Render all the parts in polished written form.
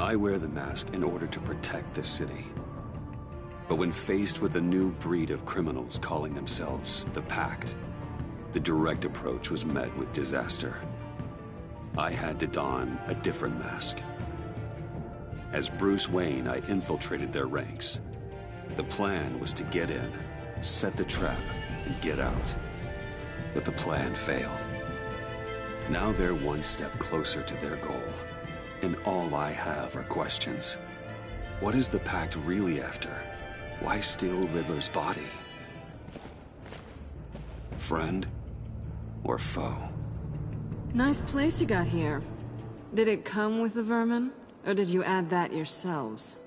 I wear the mask in order to protect this city. But when faced with a new breed of criminals calling themselves the Pact, the direct approach was met with disaster. I had to don a different mask. As Bruce Wayne, I infiltrated their ranks. The plan was to get in, set the trap, and get out. But the plan failed. Now they're one step closer to their goal, and all I have are questions. What is the Pact really after? Why steal Riddler's body? Friend or foe? Nice place you got here. Did it come with the vermin, or did you add that yourselves?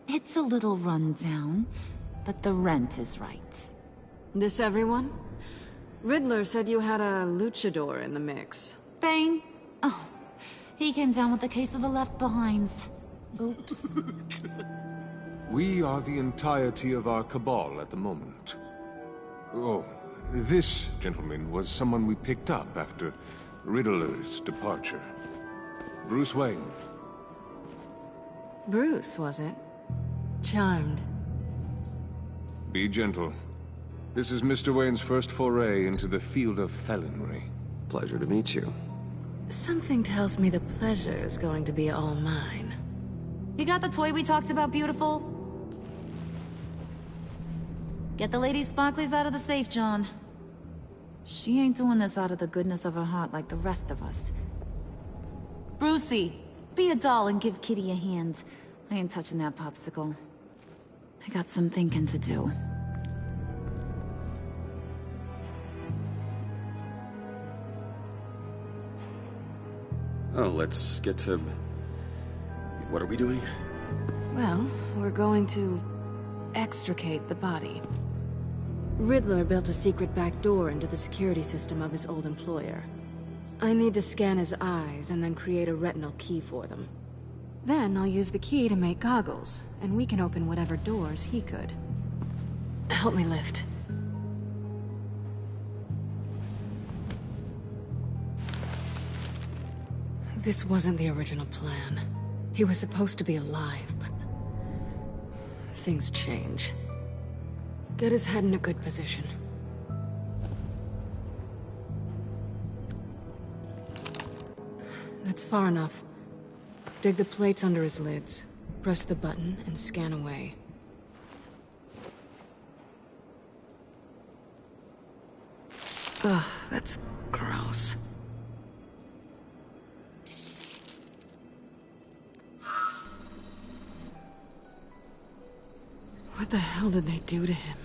It's a little run down, but the rent is right. This everyone? Riddler said you had a luchador in the mix. Bane? Oh, he came down with a case of the Left Behinds. Oops. We are the entirety of our cabal at the moment. Oh, this gentleman was someone we picked up after Riddler's departure. Bruce Wayne. Bruce, was it? Charmed. Be gentle. This is Mr. Wayne's first foray into the field of felonry. Pleasure to meet you. Something tells me the pleasure is going to be all mine. You got the toy we talked about, beautiful? Get the lady sparklies out of the safe, John. She ain't doing this out of the goodness of her heart like the rest of us. Brucey, be a doll and give Kitty a hand. I ain't touching that popsicle. I got some thinking to do. Oh, let's get to... What are we doing? Well, we're going to extricate the body. Riddler built a secret back door into the security system of his old employer. I need to scan his eyes and then create a retinal key for them. Then I'll use the key to make goggles, and we can open whatever doors he could. Help me lift. This wasn't the original plan. He was supposed to be alive, but... things change. Get his head in a good position. That's far enough. Dig the plates under his lids, press the button, and scan away. Ugh, that's gross. What the hell did they do to him?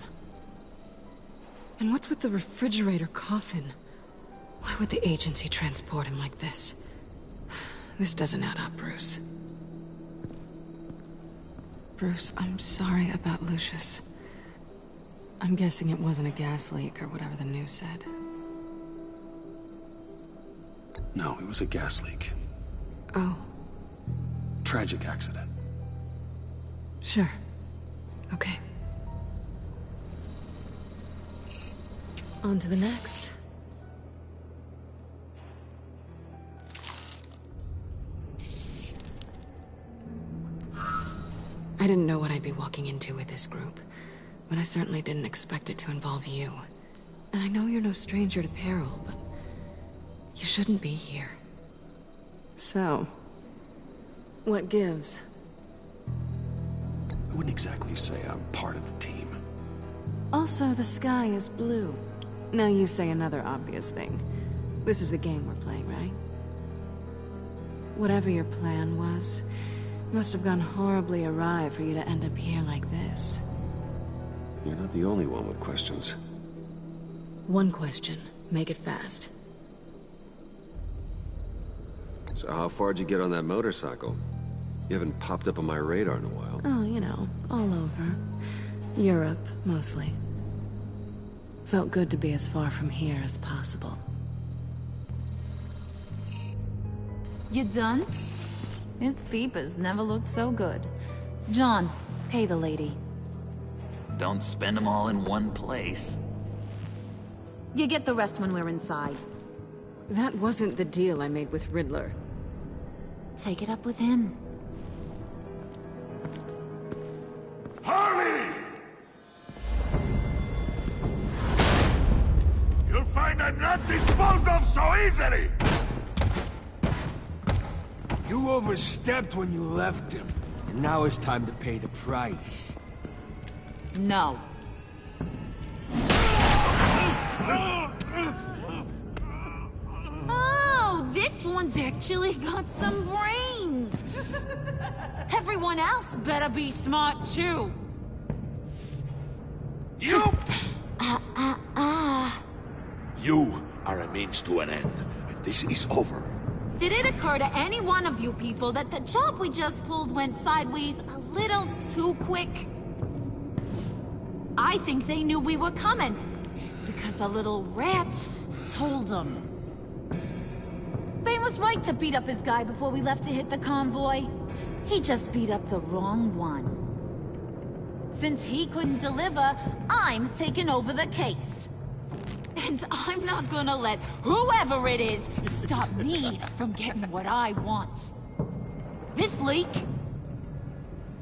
And what's with the refrigerator coffin? Why would the agency transport him like this? This doesn't add up, Bruce. Bruce, I'm sorry about Lucius. I'm guessing it wasn't a gas leak or whatever the news said. No, it was a gas leak. Oh. Tragic accident. Sure. Okay. On to the next. I didn't know what I'd be walking into with this group, but I certainly didn't expect it to involve you. And I know you're no stranger to peril, but you shouldn't be here. So, what gives? I wouldn't exactly say I'm part of the team. Also, the sky is blue. Now you say another obvious thing. This is the game we're playing, right? Whatever your plan was, must have gone horribly awry for you to end up here like this. You're not the only one with questions. One question. Make it fast. So how far'd you get on that motorcycle? You haven't popped up on my radar in a while. Oh, you know, all over. Europe, mostly. Felt good to be as far from here as possible. You done? His peepers never looked so good. John, pay the lady. Don't spend them all in one place. You get the rest when we're inside. That wasn't the deal I made with Riddler. Take it up with him. You'll find I'm not disposed of so easily! You overstepped when you left him, and now it's time to pay the price. No. Oh, this one's actually got some brains! Everyone else better be smart too. You! You are a means to an end, and this is over. Did it occur to any one of you people that the job we just pulled went sideways a little too quick? I think they knew we were coming, because a little rat told them. They was right to beat up his guy before we left to hit the convoy. He just beat up the wrong one. Since he couldn't deliver, I'm taking over the case. And I'm not gonna let whoever it is stop me from getting what I want. This leak,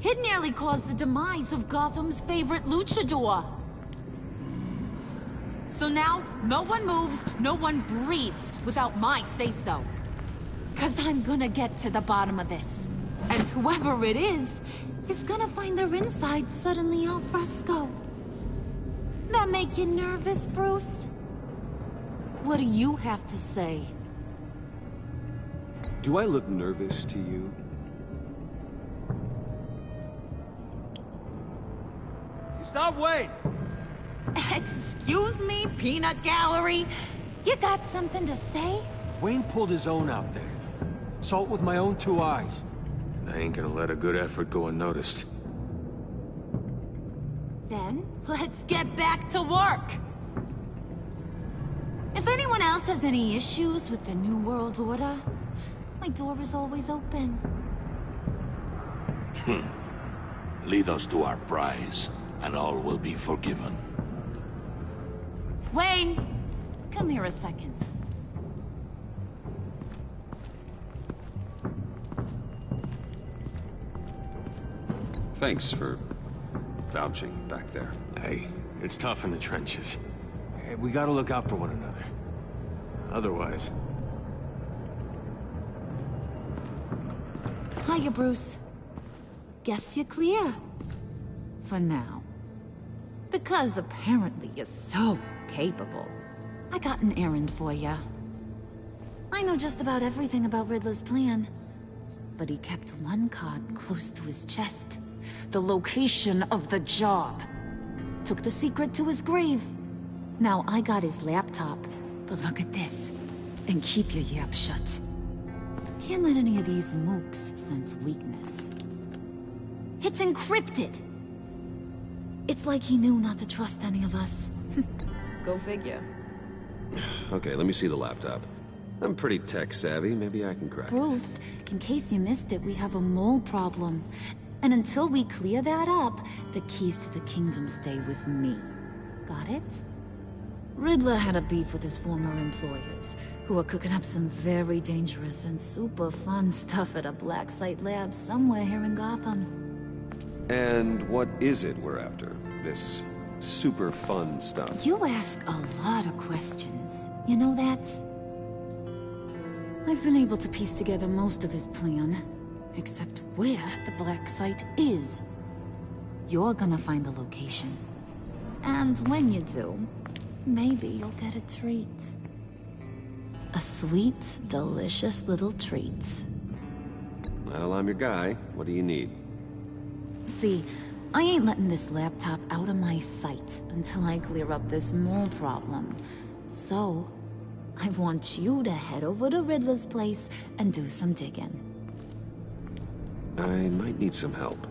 it nearly caused the demise of Gotham's favorite luchador. So now, no one moves, no one breathes without my say-so. 'Cause I'm gonna get to the bottom of this. And whoever it is gonna find their insides suddenly al fresco. That make you nervous, Bruce? What do you have to say? Do I look nervous to you? Stop, Wayne! Excuse me, peanut gallery? You got something to say? Wayne pulled his own out there. Saw it with my own 2 eyes. I ain't gonna let a good effort go unnoticed. Then, let's get back to work! If anyone else has any issues with the New World Order, my door is always open. Lead us to our prize, and all will be forgiven. Wayne, come here a second. Thanks for vouching back there. Hey, it's tough in the trenches. We gotta look out for one another. Otherwise... Hiya, Bruce. Guess you're clear. For now. Because apparently you're so capable. I got an errand for you. I know just about everything about Riddler's plan. But he kept one card close to his chest. The location of the job. Took the secret to his grave. Now I got his laptop. But look at this. And keep your yap shut. Can't let any of these mooks sense weakness. It's encrypted! It's like he knew not to trust any of us. Go figure. Okay, let me see the laptop. I'm pretty tech-savvy. Maybe I can crack it. Bruce, in case you missed it, we have a mole problem. And until we clear that up, the keys to the kingdom stay with me. Got it? Riddler had a beef with his former employers, who are cooking up some very dangerous and super fun stuff at a black site lab somewhere here in Gotham. And what is it we're after? This super fun stuff? You ask a lot of questions. You know that? I've been able to piece together most of his plan, except where the black site is. You're gonna find the location. And when you do, maybe you'll get a treat. A sweet, delicious little treat. Well, I'm your guy. What do you need? See, I ain't letting this laptop out of my sight until I clear up this mole problem. So, I want you to head over to Riddler's place and do some digging. I might need some help.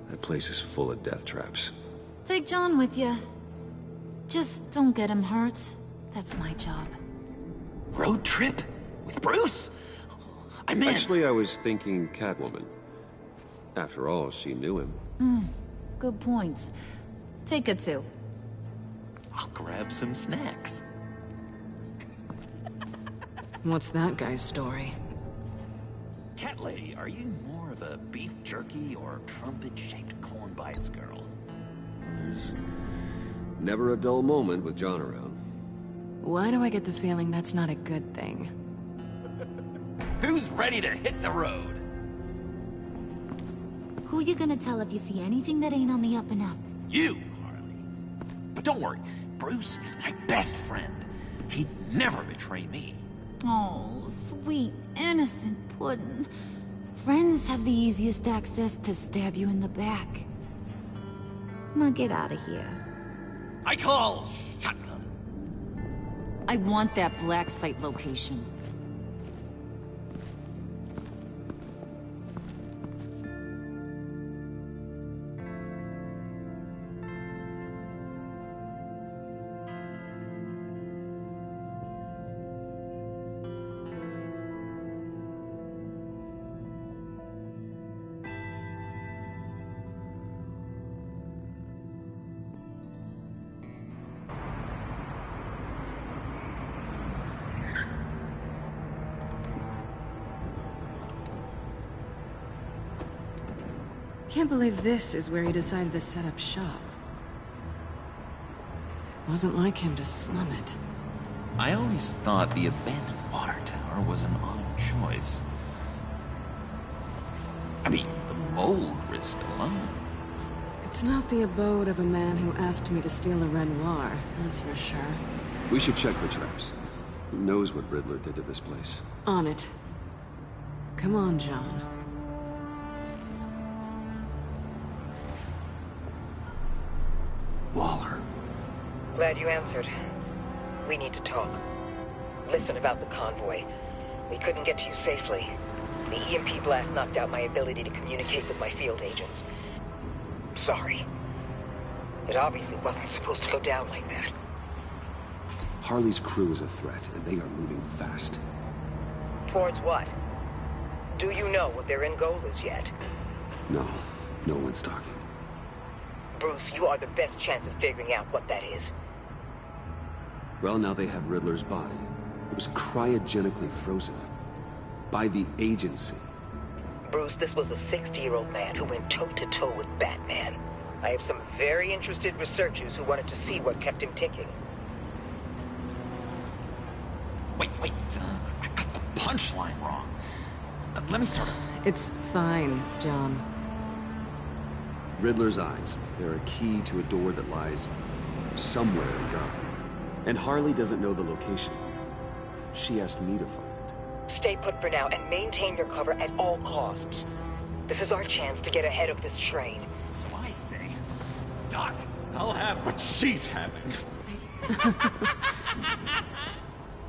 That place is full of death traps. Take John with you. Just don't get him hurt. That's my job. Road trip? With Bruce? I'm in. Actually, I was thinking Catwoman. After all, she knew him. Good point. Take her too. I'll grab some snacks. What's that guy's story? Cat lady, are you more of a beef jerky or trumpet-shaped corn bites girl? There's never a dull moment with John around. Why do I get the feeling that's not a good thing? Who's ready to hit the road? Who you gonna tell if you see anything that ain't on the up and up? You, Harley. But don't worry, Bruce is my best friend. He'd never betray me. Oh, sweet, innocent Puddin'. Friends have the easiest access to stab you in the back. Now get out of here. I call shotgun. I want that black site location. Can't believe this is where he decided to set up shop. Wasn't like him to slum it. I always thought the abandoned water tower was an odd choice. I mean, the mold risk alone. It's not the abode of a man who asked me to steal a Renoir, that's for sure. We should check for traps. Who knows what Riddler did to this place? On it. Come on, John. Waller. Glad you answered. We need to talk. Listen about the convoy. We couldn't get to you safely. The EMP blast knocked out my ability to communicate with my field agents. Sorry. It obviously wasn't supposed to go down like that. Harley's crew is a threat, and they are moving fast. Towards what? Do you know what their end goal is yet? No, no one's talking. Bruce, you are the best chance at figuring out what that is. Well, now they have Riddler's body. It was cryogenically frozen. By the agency. Bruce, this was a 60-year-old man who went toe-to-toe with Batman. I have some very interested researchers who wanted to see what kept him ticking. Wait, I got the punchline wrong. Let me start over. It's fine, John. Riddler's eyes. They're a key to a door that lies somewhere in Gotham. And Harley doesn't know the location. She asked me to find it. Stay put for now and maintain your cover at all costs. This is our chance to get ahead of this train. So I say, Doc, I'll have what she's having.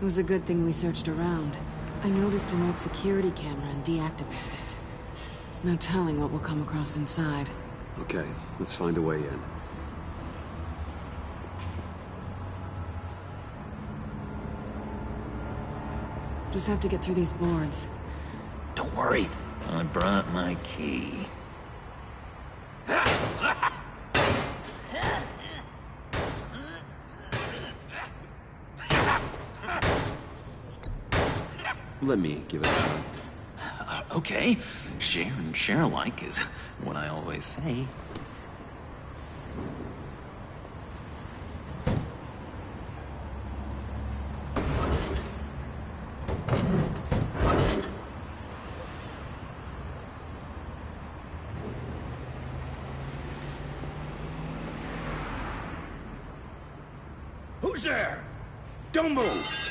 It was a good thing we searched around. I noticed an old security camera and deactivated it. No telling what we'll come across inside. Okay, let's find a way in. Just have to get through these boards. Don't worry, I brought my key. Let me give it a shot. Okay, share and share alike is what I always say. Who's there? Don't move!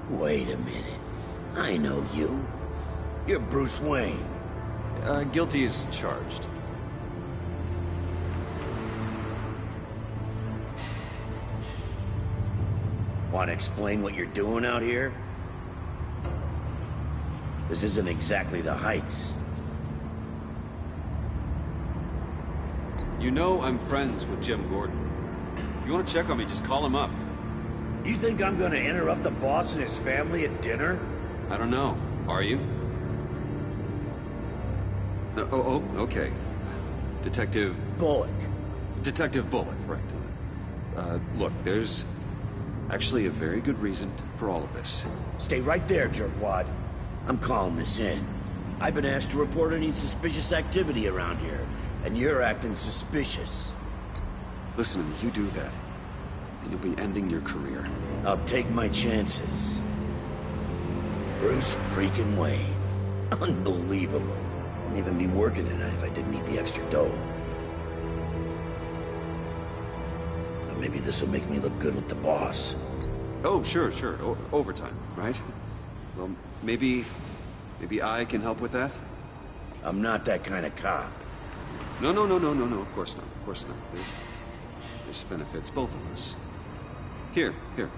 Wait a minute. I know you. You're Bruce Wayne. Guilty as charged. Want to explain what you're doing out here? This isn't exactly the Heights. You know I'm friends with Jim Gordon. If you want to check on me, just call him up. You think I'm gonna interrupt the boss and his family at dinner? I don't know. Are you? Okay. Detective Bullock. Detective Bullock, right. Look, there's actually a very good reason for all of this. Stay right there, jerkwad. I'm calling this in. I've been asked to report any suspicious activity around here. and you're acting suspicious. Listen to me, you do that, and you'll be ending your career. I'll take my chances. Bruce freaking Wayne. Unbelievable. Wouldn't even be working tonight if I didn't need the extra dough. But maybe this'll make me look good with the boss. Oh, sure. Overtime, right? Well, maybe I can help with that? I'm not that kind of cop. No, of course not. This benefits both of us. Here,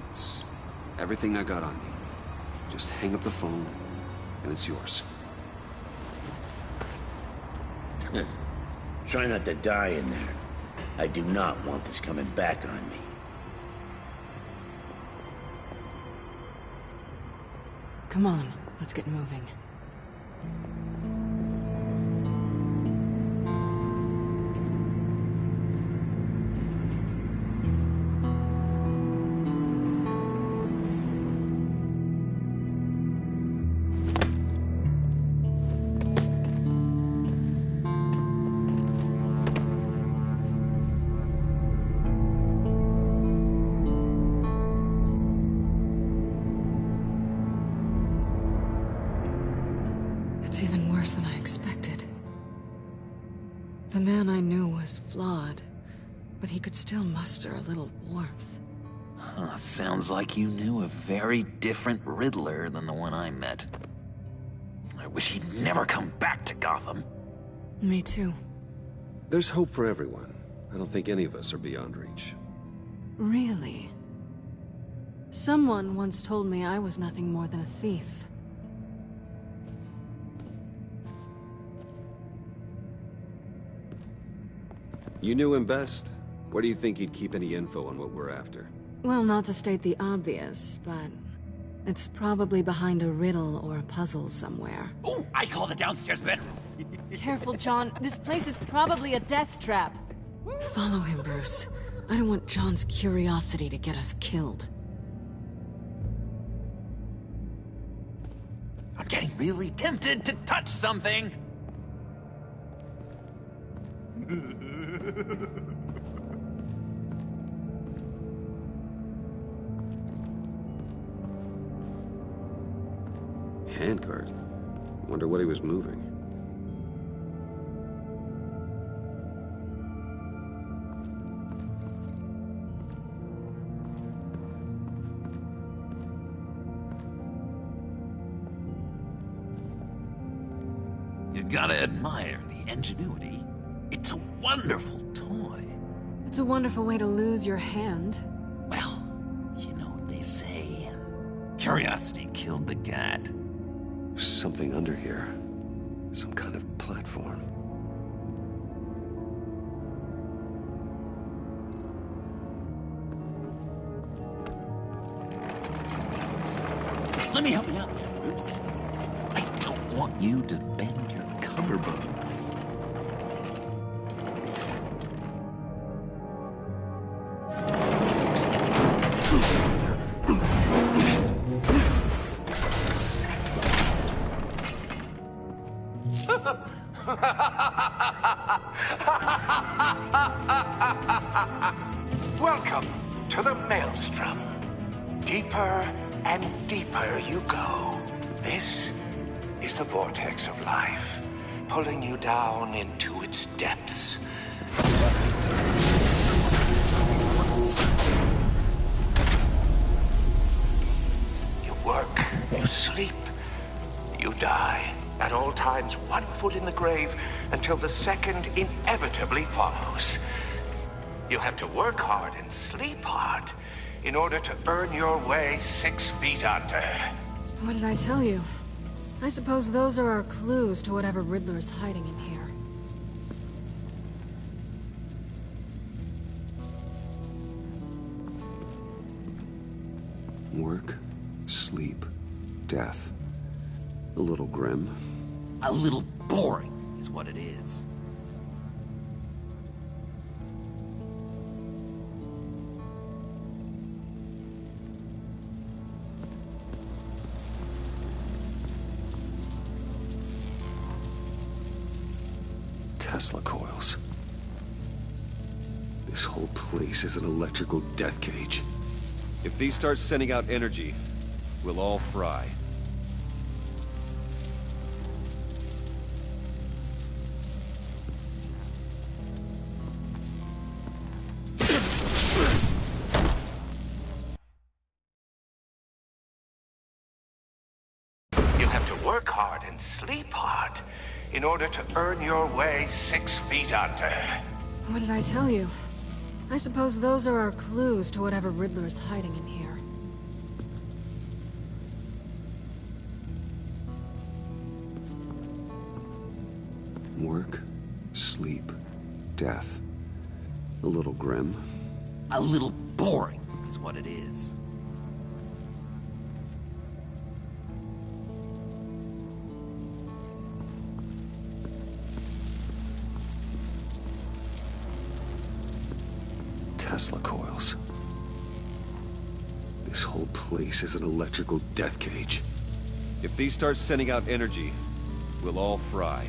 it's everything I got on me. Just hang up the phone, and it's yours. Try not to die in there. I do not want this coming back on me. Come on, let's get moving. It's even worse than I expected. The man I knew was flawed, but he could still muster a little warmth. Huh, sounds like you knew a very different Riddler than the one I met. I wish he'd never come back to Gotham. Me too. There's hope for everyone. I don't think any of us are beyond reach. Really? Someone once told me I was nothing more than a thief. You knew him best. Where do you think he'd keep any info on what we're after? Well, not to state the obvious, but it's probably behind a riddle or a puzzle somewhere. Oh, I call the downstairs bedroom. Careful, John. This place is probably a death trap. Follow him, Bruce. I don't want John's curiosity to get us killed. I'm getting really tempted to touch something. Handcart? Wonder what he was moving. You gotta admire the ingenuity. It's a wonderful toy. It's a wonderful way to lose your hand. Well, you know what they say. Curiosity killed the cat. There's something under here. Some kind of platform. Let me help you out there, Bruce. I don't want you to bend your collarbone. Welcome to the Maelstrom. Deeper and deeper you go. This is the vortex of life, pulling you down into its depths. You work, you sleep, you die. At all times, one foot in the grave until the second inevitably follows. You have to work hard and sleep hard in order to earn your way 6 feet under. What did I tell you? I suppose those are our clues to whatever Riddler's hiding in here. Work, sleep, death. A little grim. A little boring is what it is. Tesla coils. This whole place is an electrical death cage. If these start sending out energy, we'll all fry. You have to work hard and sleep hard in order to earn your way 6 feet under. What did I tell you? I suppose those are our clues to whatever Riddler's hiding in here. Work, sleep, death. A little grim. A little boring is what it is. Tesla coils. This whole place is an electrical death cage. If these start sending out energy, we'll all fry.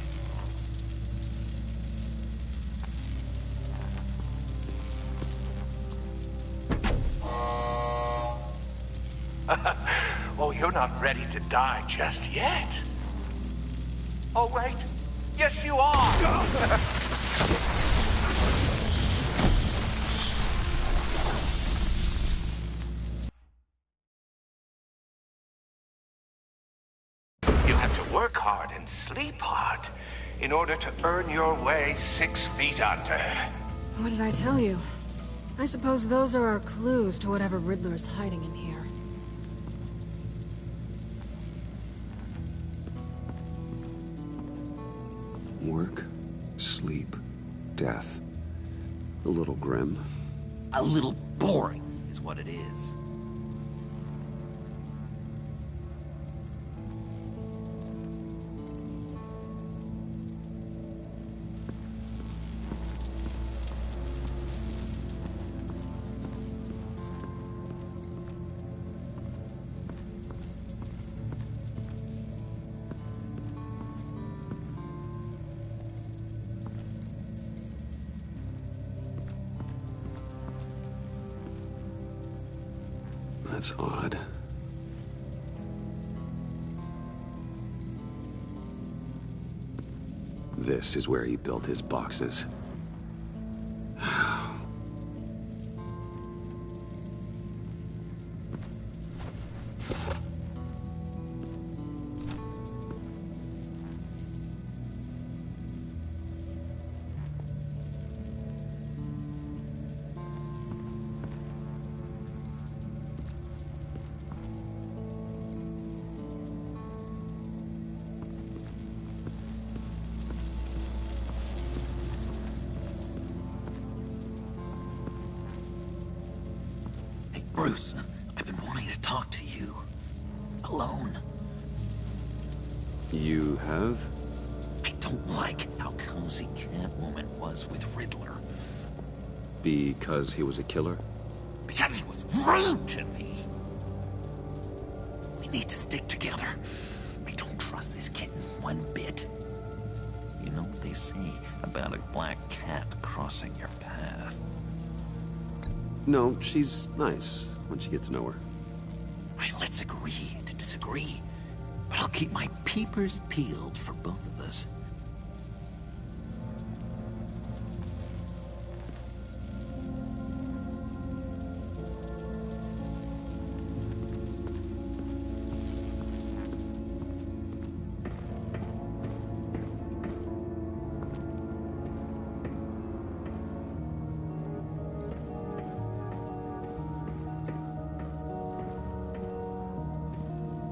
Oh, you're not ready to die just yet. Oh, wait. Yes, you are. You have to work hard and sleep hard in order to earn your way 6 feet under. What did I tell you? I suppose those are our clues to whatever Riddler's hiding in here. Work, sleep, death. A little grim. A little boring is what it is. That's odd. This is where he built his boxes. Bruce, I've been wanting to talk to you. Alone. You have? I don't like how cozy Catwoman was with Riddler. Because he was a killer? Because he was rude to me. We need to stick together. I don't trust this kitten one bit. You know what they say about a black cat crossing your path? No, she's nice once you get to know her. Right, let's agree to disagree. But I'll keep my peepers peeled for both of us.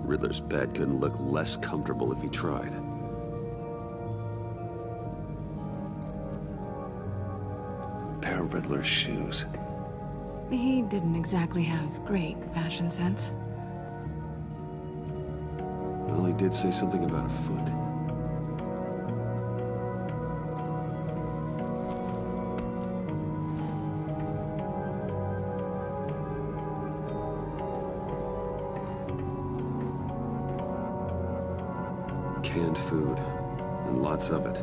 Riddler's bed couldn't look less comfortable if he tried. A pair of Riddler's shoes. He didn't exactly have great fashion sense. Well, he did say something about a foot. Canned food, and lots of it.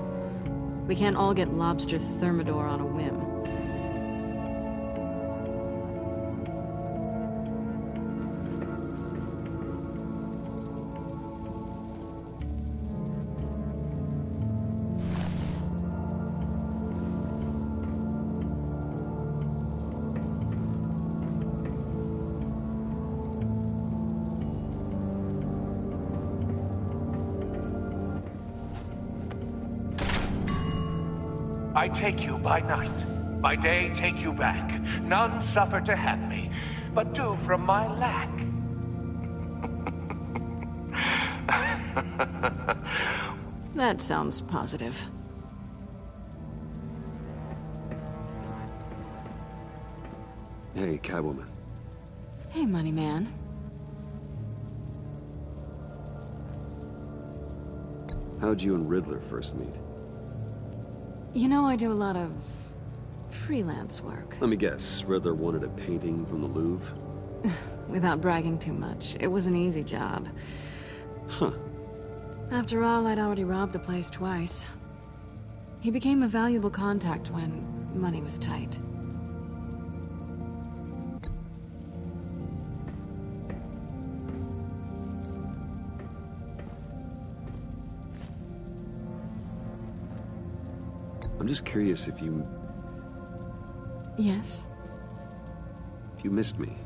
We can't all get lobster thermidor on a whim. I take you by night, by day take you back. None suffer to have me, but do from my lack. That sounds positive. Hey, Catwoman. Hey, money man. How'd you and Riddler first meet? You know, I do a lot of freelance work. Let me guess, Riddler wanted a painting from the Louvre? Without bragging too much, it was an easy job. Huh. After all, I'd already robbed the place twice. He became a valuable contact when money was tight. I'm just curious if you... Yes? If you missed me.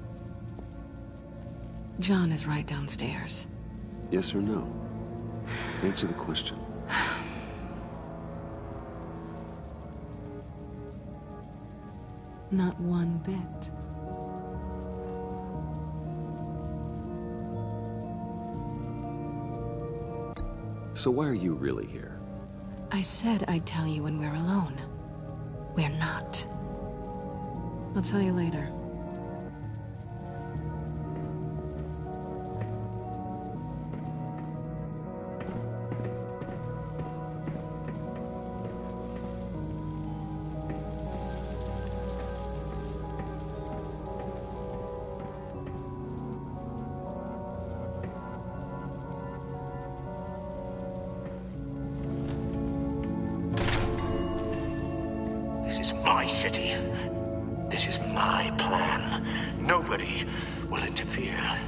John is right downstairs. Yes or no? Answer the question. Not one bit. So why are you really here? I said I'd tell you when we're alone. We're not. I'll tell you later. My city. This is my plan. Nobody will interfere.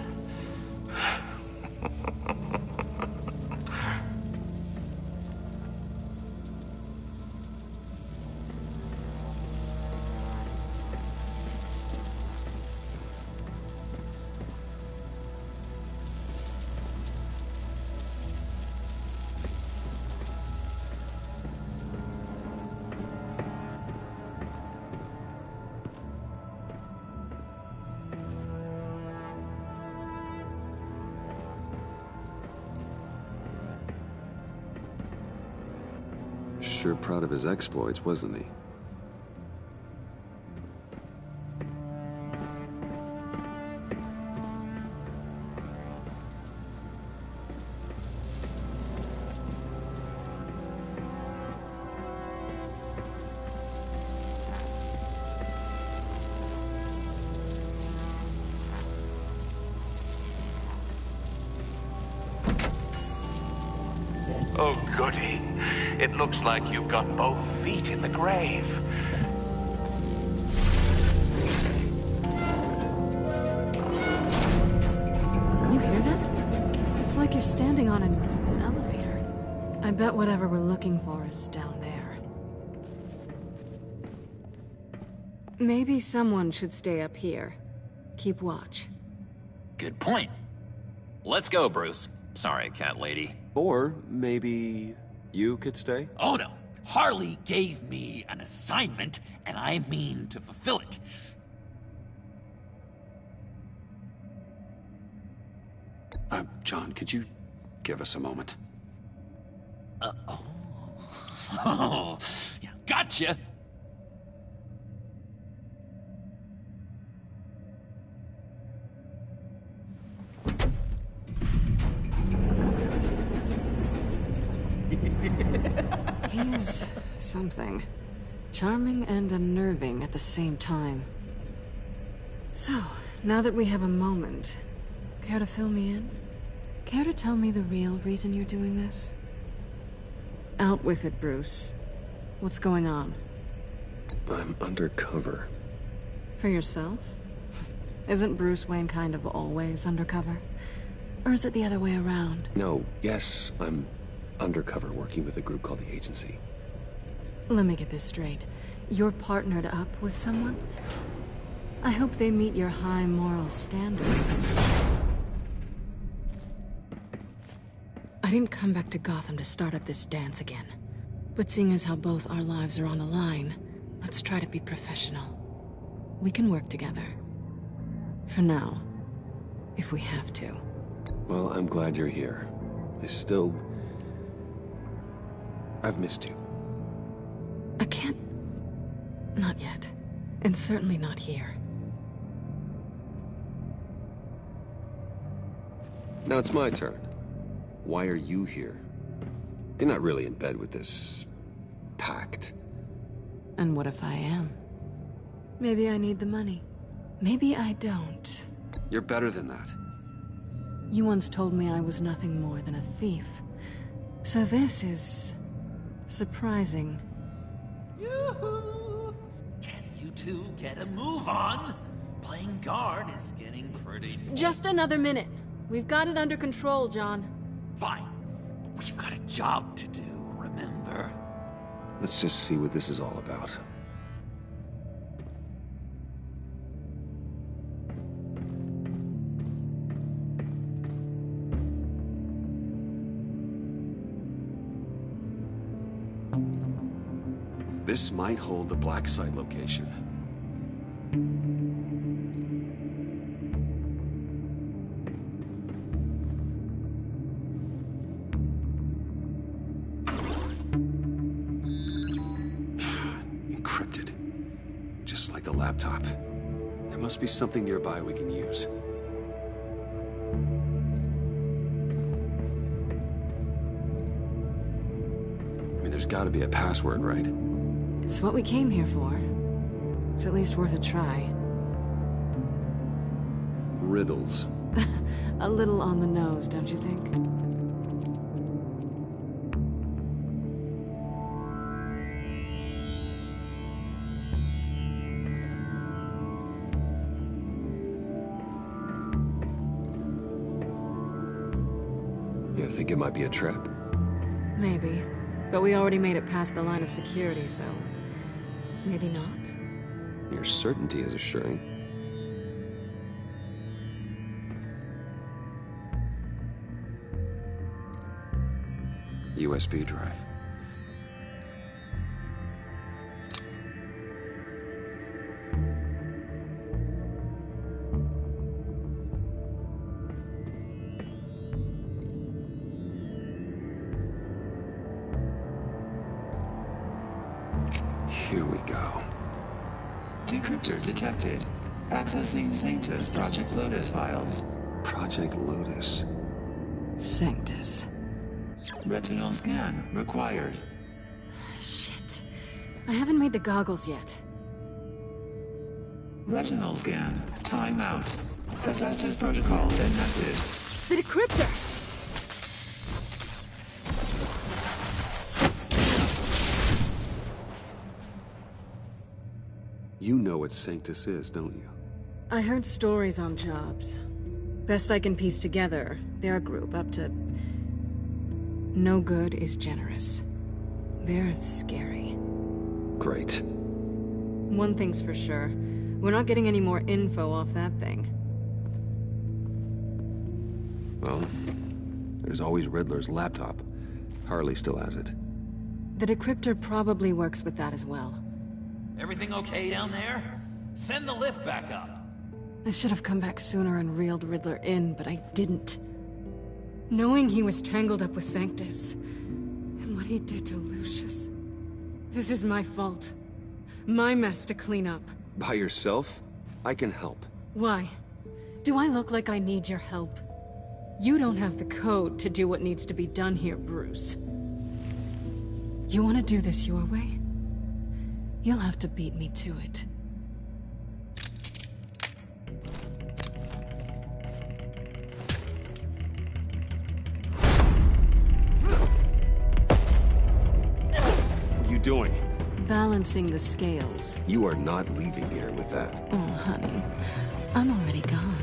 Sure proud of his exploits, wasn't he? Oh, goody. It looks like you've got both feet in the grave. You hear that? It's like you're standing on an elevator. I bet whatever we're looking for is down there. Maybe someone should stay up here. Keep watch. Good point. Let's go, Bruce. Sorry, cat lady. Or maybe you could stay? Oh no. Harley gave me an assignment, and I mean to fulfill it. John, could you give us a moment? Oh, yeah, gotcha. He's something. Charming and unnerving at the same time. So, now that we have a moment, care to fill me in? Care to tell me the real reason you're doing this? Out with it, Bruce. What's going on? I'm undercover. For yourself? Isn't Bruce Wayne kind of always undercover? Or is it the other way around? No, yes, I'm undercover working with a group called the Agency. Let me get this straight. You're partnered up with someone? I hope they meet your high moral standards. I didn't come back to Gotham to start up this dance again. But seeing as how both our lives are on the line, let's try to be professional. We can work together. For now. If we have to. Well, I'm glad you're here. I've missed you. I can't... Not yet. And certainly not here. Now it's my turn. Why are you here? You're not really in bed with this... pact. And what if I am? Maybe I need the money. Maybe I don't. You're better than that. You once told me I was nothing more than a thief. So this is... surprising. Yoo-hoo! Can you two get a move on? Playing guard is getting pretty... Just another minute. We've got it under control, John. Fine. But we've got a job to do, remember? Let's just see what this is all about. This might hold the black site location. Encrypted. Just like the laptop. There must be something nearby we can use. I mean, there's gotta be a password, right? It's what we came here for. It's at least worth a try. Riddles. A little on the nose, don't you think? You think it might be a trap? Maybe. But we already made it past the line of security, so... maybe not? Your certainty is assuring. USB drive. Here we go. Decryptor detected. Accessing Sanctus Project Lotus files. Project Lotus. Sanctus. Retinal scan required. Shit. I haven't made the goggles yet. Retinal scan. Timeout. Hephaestus protocol enacted. The decryptor! You know what Sanctus is, don't you? I heard stories on jobs. Best I can piece together, they're a group up to... no good is generous. They're scary. Great. One thing's for sure. We're not getting any more info off that thing. Well, there's always Riddler's laptop. Harley still has it. The decryptor probably works with that as well. Everything okay down there? Send the lift back up. I should have come back sooner and reeled Riddler in, but I didn't. Knowing he was tangled up with Sanctus, and what he did to Lucius. This is my fault. My mess to clean up. By yourself? I can help. Why? Do I look like I need your help? You don't have the code to do what needs to be done here, Bruce. You want to do this your way? You'll have to beat me to it. What are you doing? Balancing the scales. You are not leaving here with that. Oh, honey. I'm already gone.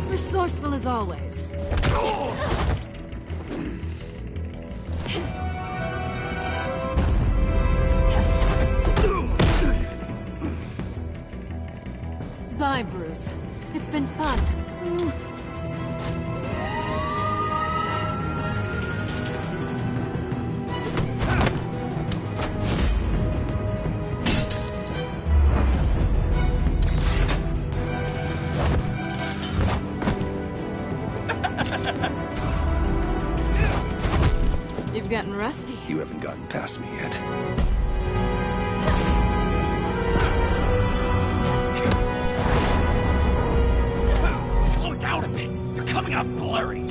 Resourceful as always. Bye, Bruce. It's been fun. You've gotten rusty. You haven't gotten past me yet. Slow down a bit. You're coming out blurry.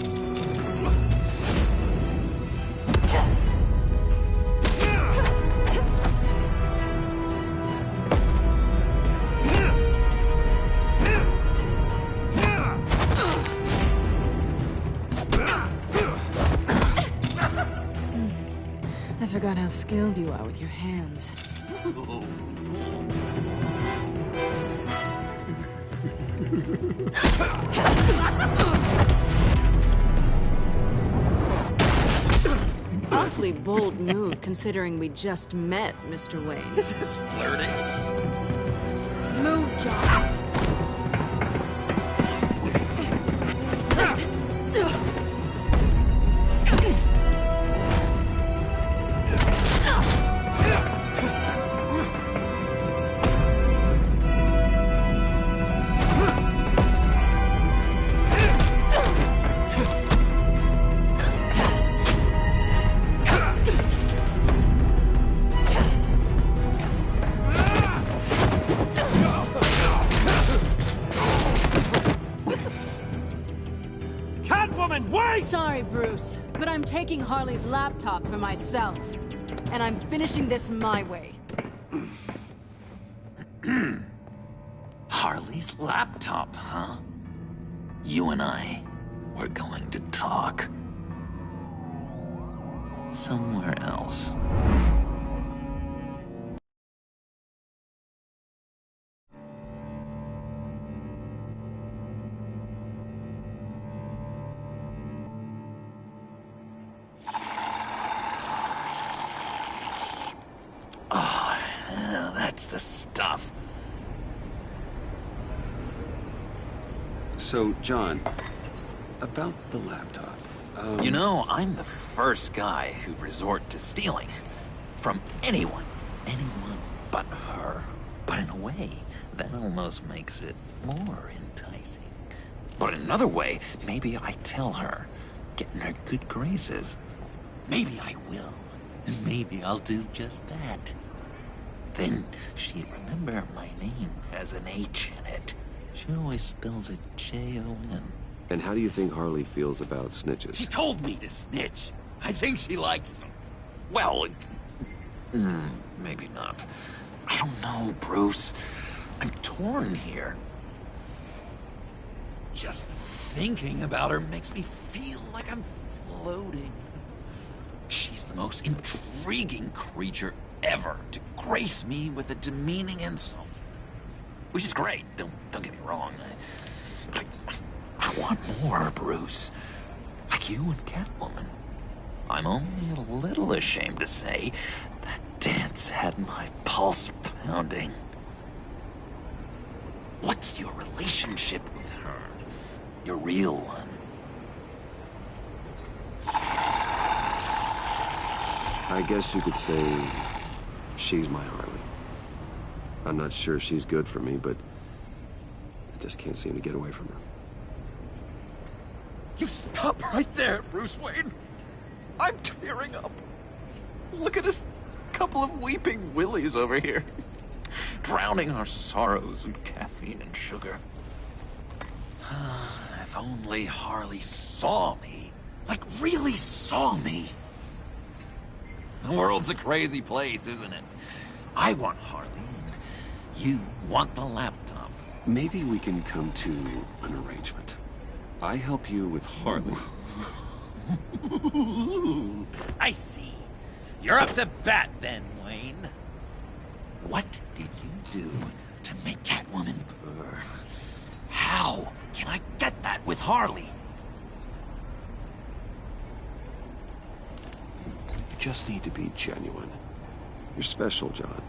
I forgot how skilled you are with your hands. Awfully bold move, considering we just met, Mr. Wayne. This is flirting. Move, John. Sorry, Bruce, but I'm taking Harley's laptop for myself. And I'm finishing this my way. Harley's laptop, huh? You and I, we're going to talk. Somewhere else. Oh, yeah, that's the stuff. So, John, about the laptop. You know, I'm the first guy who'd resort to stealing. From anyone. Anyone but her. But in a way, that almost makes it more enticing. But in another way, maybe I tell her, get in her good graces. Maybe I will. And maybe I'll do just that. Then she'd remember my name has an H in it. She always spells it J-O-N. And how do you think Harley feels about snitches? She told me to snitch. I think she likes them. Well, maybe not. I don't know, Bruce. I'm torn here. Just thinking about her makes me feel like I'm floating. She's the most intriguing creature ever to grace me with a demeaning insult. Which is great, don't get me wrong. I want more, Bruce. Like you and Catwoman. I'm only a little ashamed to say that dance had my pulse pounding. What's your relationship with her? Your real one? I guess you could say she's my Harley. I'm not sure she's good for me, but I just can't seem to get away from her. You stop right there, Bruce Wayne. I'm tearing up. Look at us, couple of weeping willies over here. Drowning our sorrows in caffeine and sugar. If only Harley saw me. Like, really saw me. The world's a crazy place, isn't it? I want Harley, and you want the laptop. Maybe we can come to an arrangement. I help you with Harley. I see. You're up to bat then, Wayne. What did you do to make Catwoman purr? How can I get that with Harley? You just need to be genuine. You're special, John.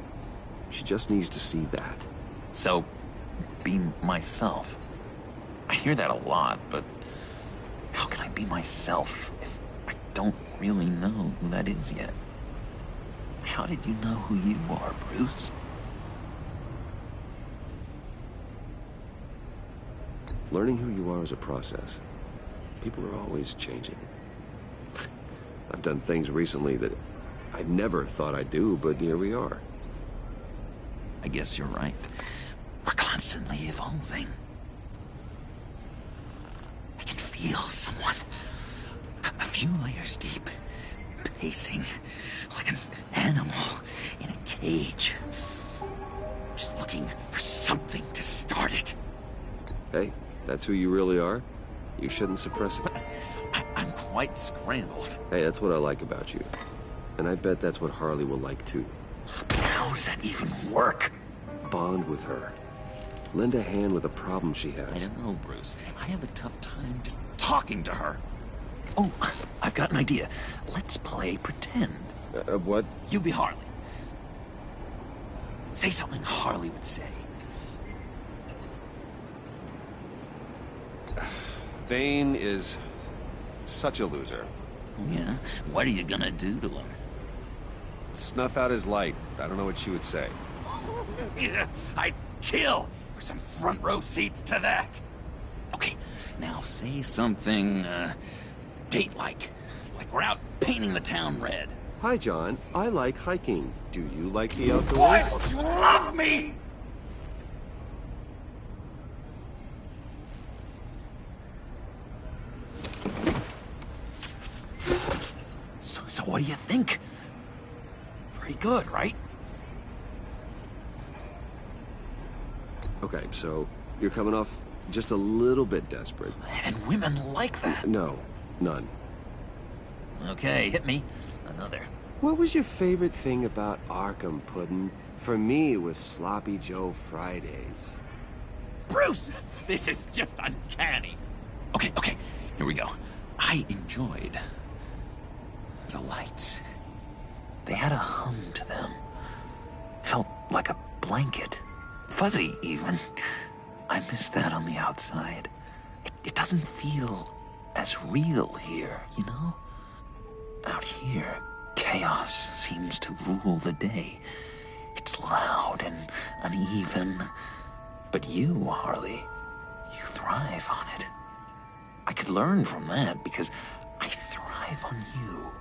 She just needs to see that. So, be myself. I hear that a lot, but how can I be myself if I don't really know who that is yet? How did you know who you are, Bruce? Learning who you are is a process. People are always changing. I've done things recently that I never thought I'd do, but here we are. I guess you're right. We're constantly evolving. I can feel someone a few layers deep, pacing like an animal in a cage, just looking for something to start it. Hey, that's who you really are. You shouldn't suppress it. I'm quite scrambled. Hey, that's what I like about you. And I bet that's what Harley will like too. How does that even work? Bond with her. Lend a hand with a problem she has. I don't know, Bruce. I have a tough time just talking to her. Oh, I've got an idea. Let's play pretend. What? You be Harley. Say something Harley would say. Bane is such a loser. Yeah? What are you gonna do to him? Snuff out his light. I don't know what she would say. Yeah, I'd kill for some front row seats to that. Okay, now say something, date-like. Like we're out painting the town red. Hi, John. I like hiking. Do you like the outdoors? Why don't you love me? So what do you think? Pretty good, right? Okay, so you're coming off just a little bit desperate. And women like that. No, none. Okay, hit me. Another. What was your favorite thing about Arkham, Puddin'? For me, it was Sloppy Joe Fridays. Bruce! This is just uncanny. Okay, here we go. I enjoyed the lights. They had a hum to them. Felt like a blanket. Fuzzy, even. I miss that on the outside. It doesn't feel as real here, you know? Out here, chaos seems to rule the day. It's loud and uneven. But you, Harley, you thrive on it. I could learn from that because I thrive on you.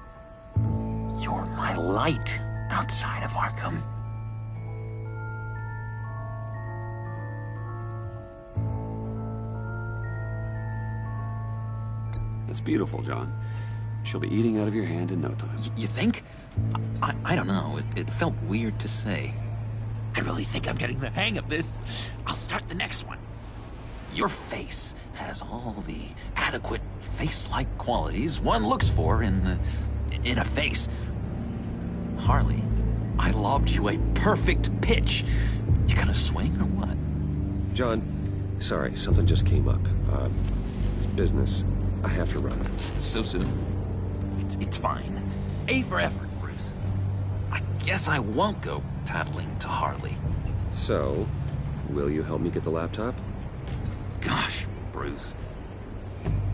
You're my light outside of Arkham. That's beautiful, John. She'll be eating out of your hand in no time. You think? I don't know. It felt weird to say. I really think I'm getting the hang of this. I'll start the next one. Your face has all the adequate face-like qualities one looks for in a face. Harley, I lobbed you a perfect pitch. You gonna swing or what? John, sorry, something just came up. It's business. I have to run. So soon? It's fine. A for effort, Bruce. I guess I won't go tattling to Harley. So, will you help me get the laptop? Gosh, Bruce.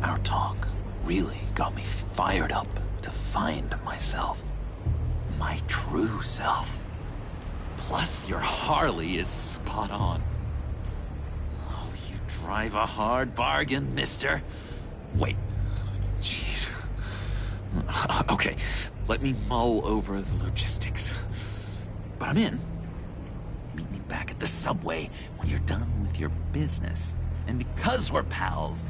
Our talk really got me fired up to find myself. My true self. Plus, your Harley is spot on. Oh, you drive a hard bargain, mister. Wait. Jeez. Okay, let me mull over the logistics. But I'm in. Meet me back at the subway when you're done with your business. And because we're pals,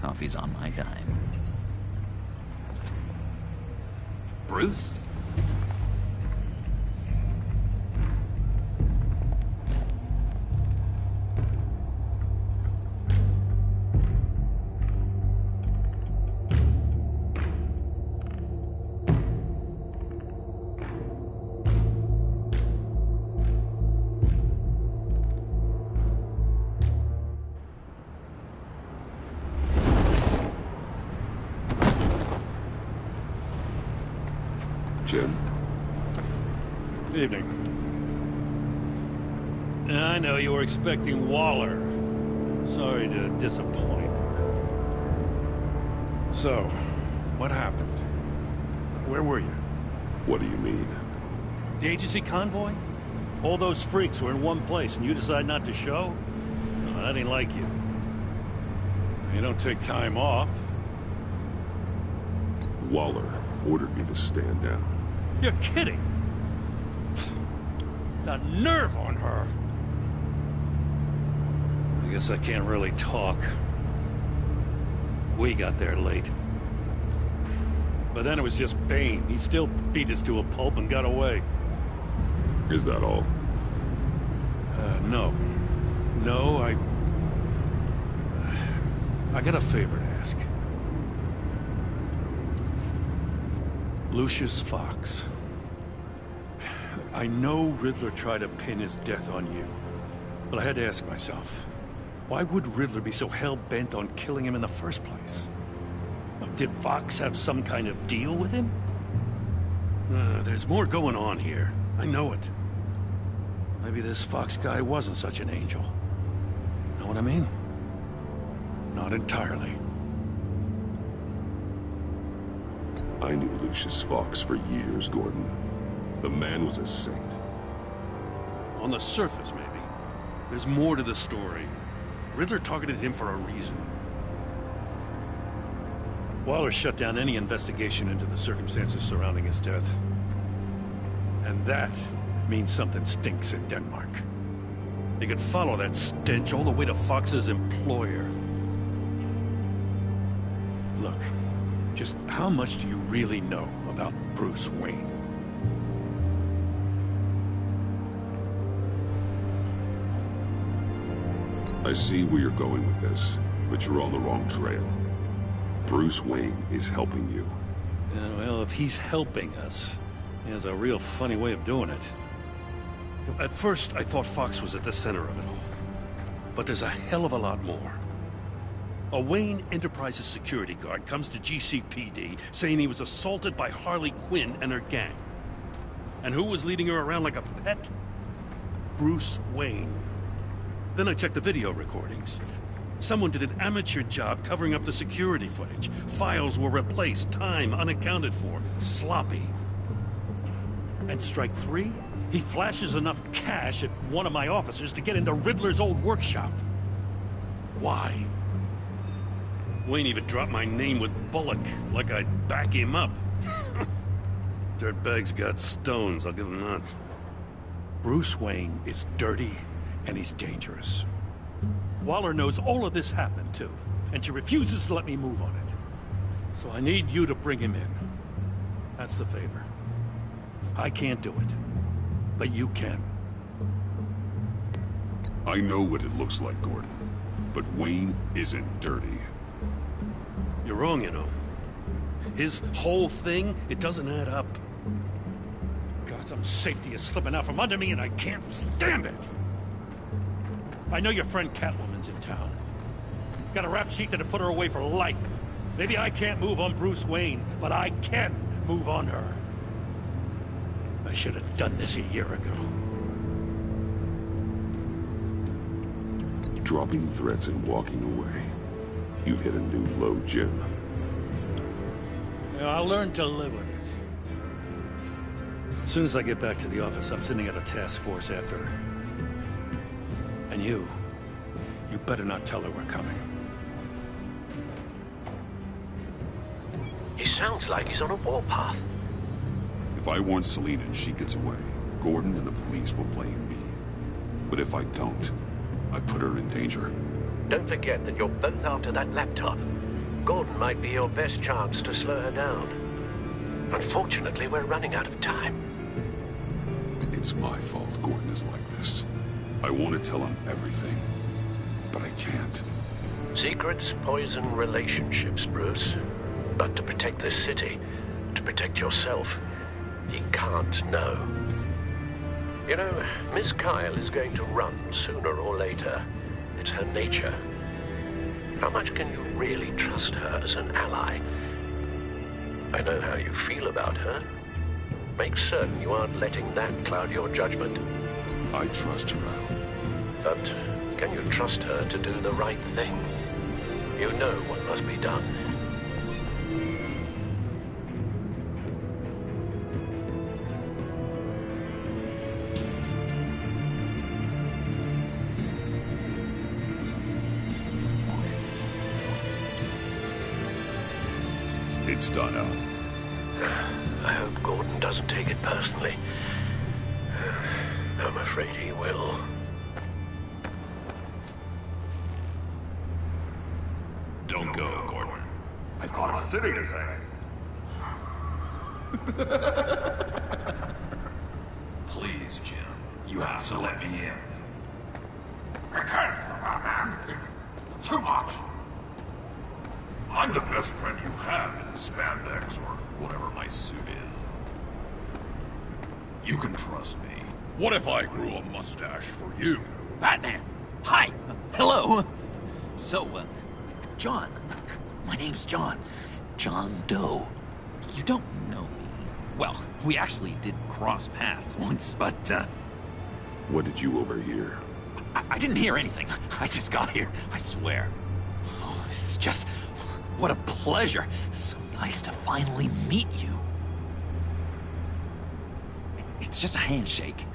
coffee's on my dime. Bruce? Jim. Evening. I know you were expecting Waller. Sorry to disappoint. So, what happened? Where were you? What do you mean? The agency convoy? All those freaks were in one place and you decide not to show? No, that ain't like you. You don't take time off. Waller ordered me to stand down. You're kidding! The nerve on her! I guess I can't really talk. We got there late. But then it was just Bane. He still beat us to a pulp and got away. Is that all? No. No, I got a favor to ask. Lucius Fox. I know Riddler tried to pin his death on you, but I had to ask myself, why would Riddler be so hell-bent on killing him in the first place? Did Fox have some kind of deal with him? There's more going on here. I know it. Maybe this Fox guy wasn't such an angel. Know what I mean? Not entirely. I knew Lucius Fox for years, Gordon. The man was a saint. On the surface, maybe. There's more to the story. Riddler targeted him for a reason. Waller shut down any investigation into the circumstances surrounding his death. And that means something stinks in Denmark. They could follow that stench all the way to Fox's employer. Look, just how much do you really know about Bruce Wayne? I see where you're going with this, but you're on the wrong trail. Bruce Wayne is helping you. Yeah, well, if he's helping us, he has a real funny way of doing it. At first, I thought Fox was at the center of it all. But there's a hell of a lot more. A Wayne Enterprises security guard comes to GCPD saying he was assaulted by Harley Quinn and her gang. And who was leading her around like a pet? Bruce Wayne. Then I checked the video recordings. Someone did an amateur job covering up the security footage. Files were replaced, time unaccounted for, sloppy. And strike three? He flashes enough cash at one of my officers to get into Riddler's old workshop. Why? Wayne even dropped my name with Bullock, like I'd back him up. Dirtbag's got stones, I'll give him that. Bruce Wayne is dirty, and he's dangerous. Waller knows all of this happened, too, and she refuses to let me move on it. So I need you to bring him in. That's the favor. I can't do it, but you can. I know what it looks like, Gordon, but Wayne isn't dirty. You're wrong, you know. His whole thing, it doesn't add up. Gotham's safety is slipping out from under me, and I can't stand it. I know your friend Catwoman's in town. Got a rap sheet that'll put her away for life. Maybe I can't move on Bruce Wayne, but I can move on her. I should have done this a year ago. Dropping threats and walking away. You've hit a new low, Jim. I'll learn to live with it. As soon as I get back to the office, I'm sending out a task force after her. And you better not tell her we're coming. He sounds like he's on a warpath. If I warn Selina and she gets away, Gordon and the police will blame me. But if I don't, I put her in danger. Don't forget that you're both after that laptop. Gordon might be your best chance to slow her down. Unfortunately, we're running out of time. It's my fault Gordon is like this. I want to tell him everything, but I can't. Secrets poison relationships, Bruce. But to protect this city, to protect yourself, he can't know. You know, Miss Kyle is going to run sooner or later. It's her nature. How much can you really trust her as an ally? I know how you feel about her. Make certain you aren't letting that cloud your judgment. I trust her, Al. But can you trust her to do the right thing? You know what must be done. It's done, Al. I hope Gordon doesn't take it personally. I'm afraid he will. Don't go, Gordon. I've got a city to save. Please, Jim. You have to let me in. I can't, man. It's too much. I'm the best friend you have in the spandex, or whatever my suit is. You can trust me. What if I grew a mustache for you? Batman! Hi! Hello! So, John. My name's John. John Doe. You don't know me. Well, we actually did cross paths once, but, What did you overhear? I didn't hear anything. I just got here, I swear. Oh, this is just... What a pleasure. So nice to finally meet you. It's just a handshake.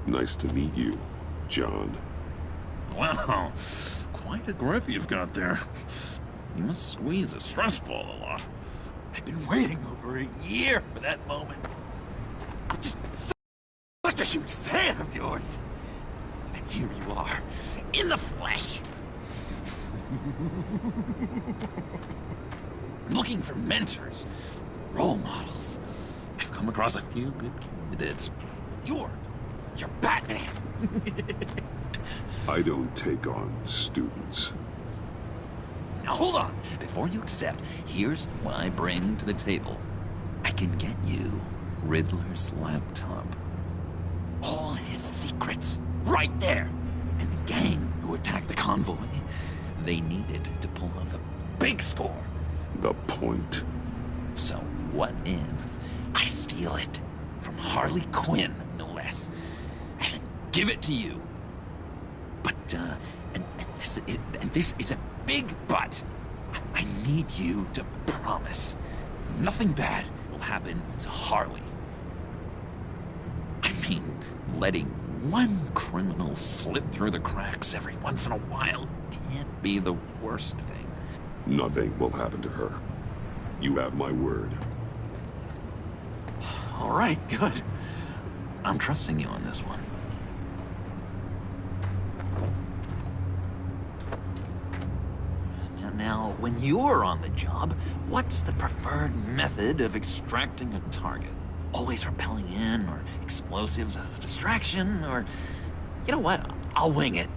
Nice to meet you, John. Wow, quite a grip you've got there. You must squeeze a stress ball a lot. I've been waiting over a year for that moment. I'm just such a huge fan of yours. And here you are, in the flesh. Looking for mentors, role models. I've come across a few good candidates. You're Batman. I don't take on students. Now hold on. Before you accept, here's what I bring to the table. I can get you Riddler's laptop. All his secrets, right there. And the gang who attacked the convoy, they needed to pull off a big score. The point. So what if I steal it from Harley Quinn, no less, and then give it to you? But, and this is a big but. I need you to promise nothing bad will happen to Harley. I mean, letting one criminal slip through the cracks every once in a while can't be the worst thing. Nothing will happen to her. You have my word. All right, good. I'm trusting you on this one. Now, when you're on the job, what's the preferred method of extracting a target? Always rappelling in, or explosives as a distraction, or... You know what? I'll wing it.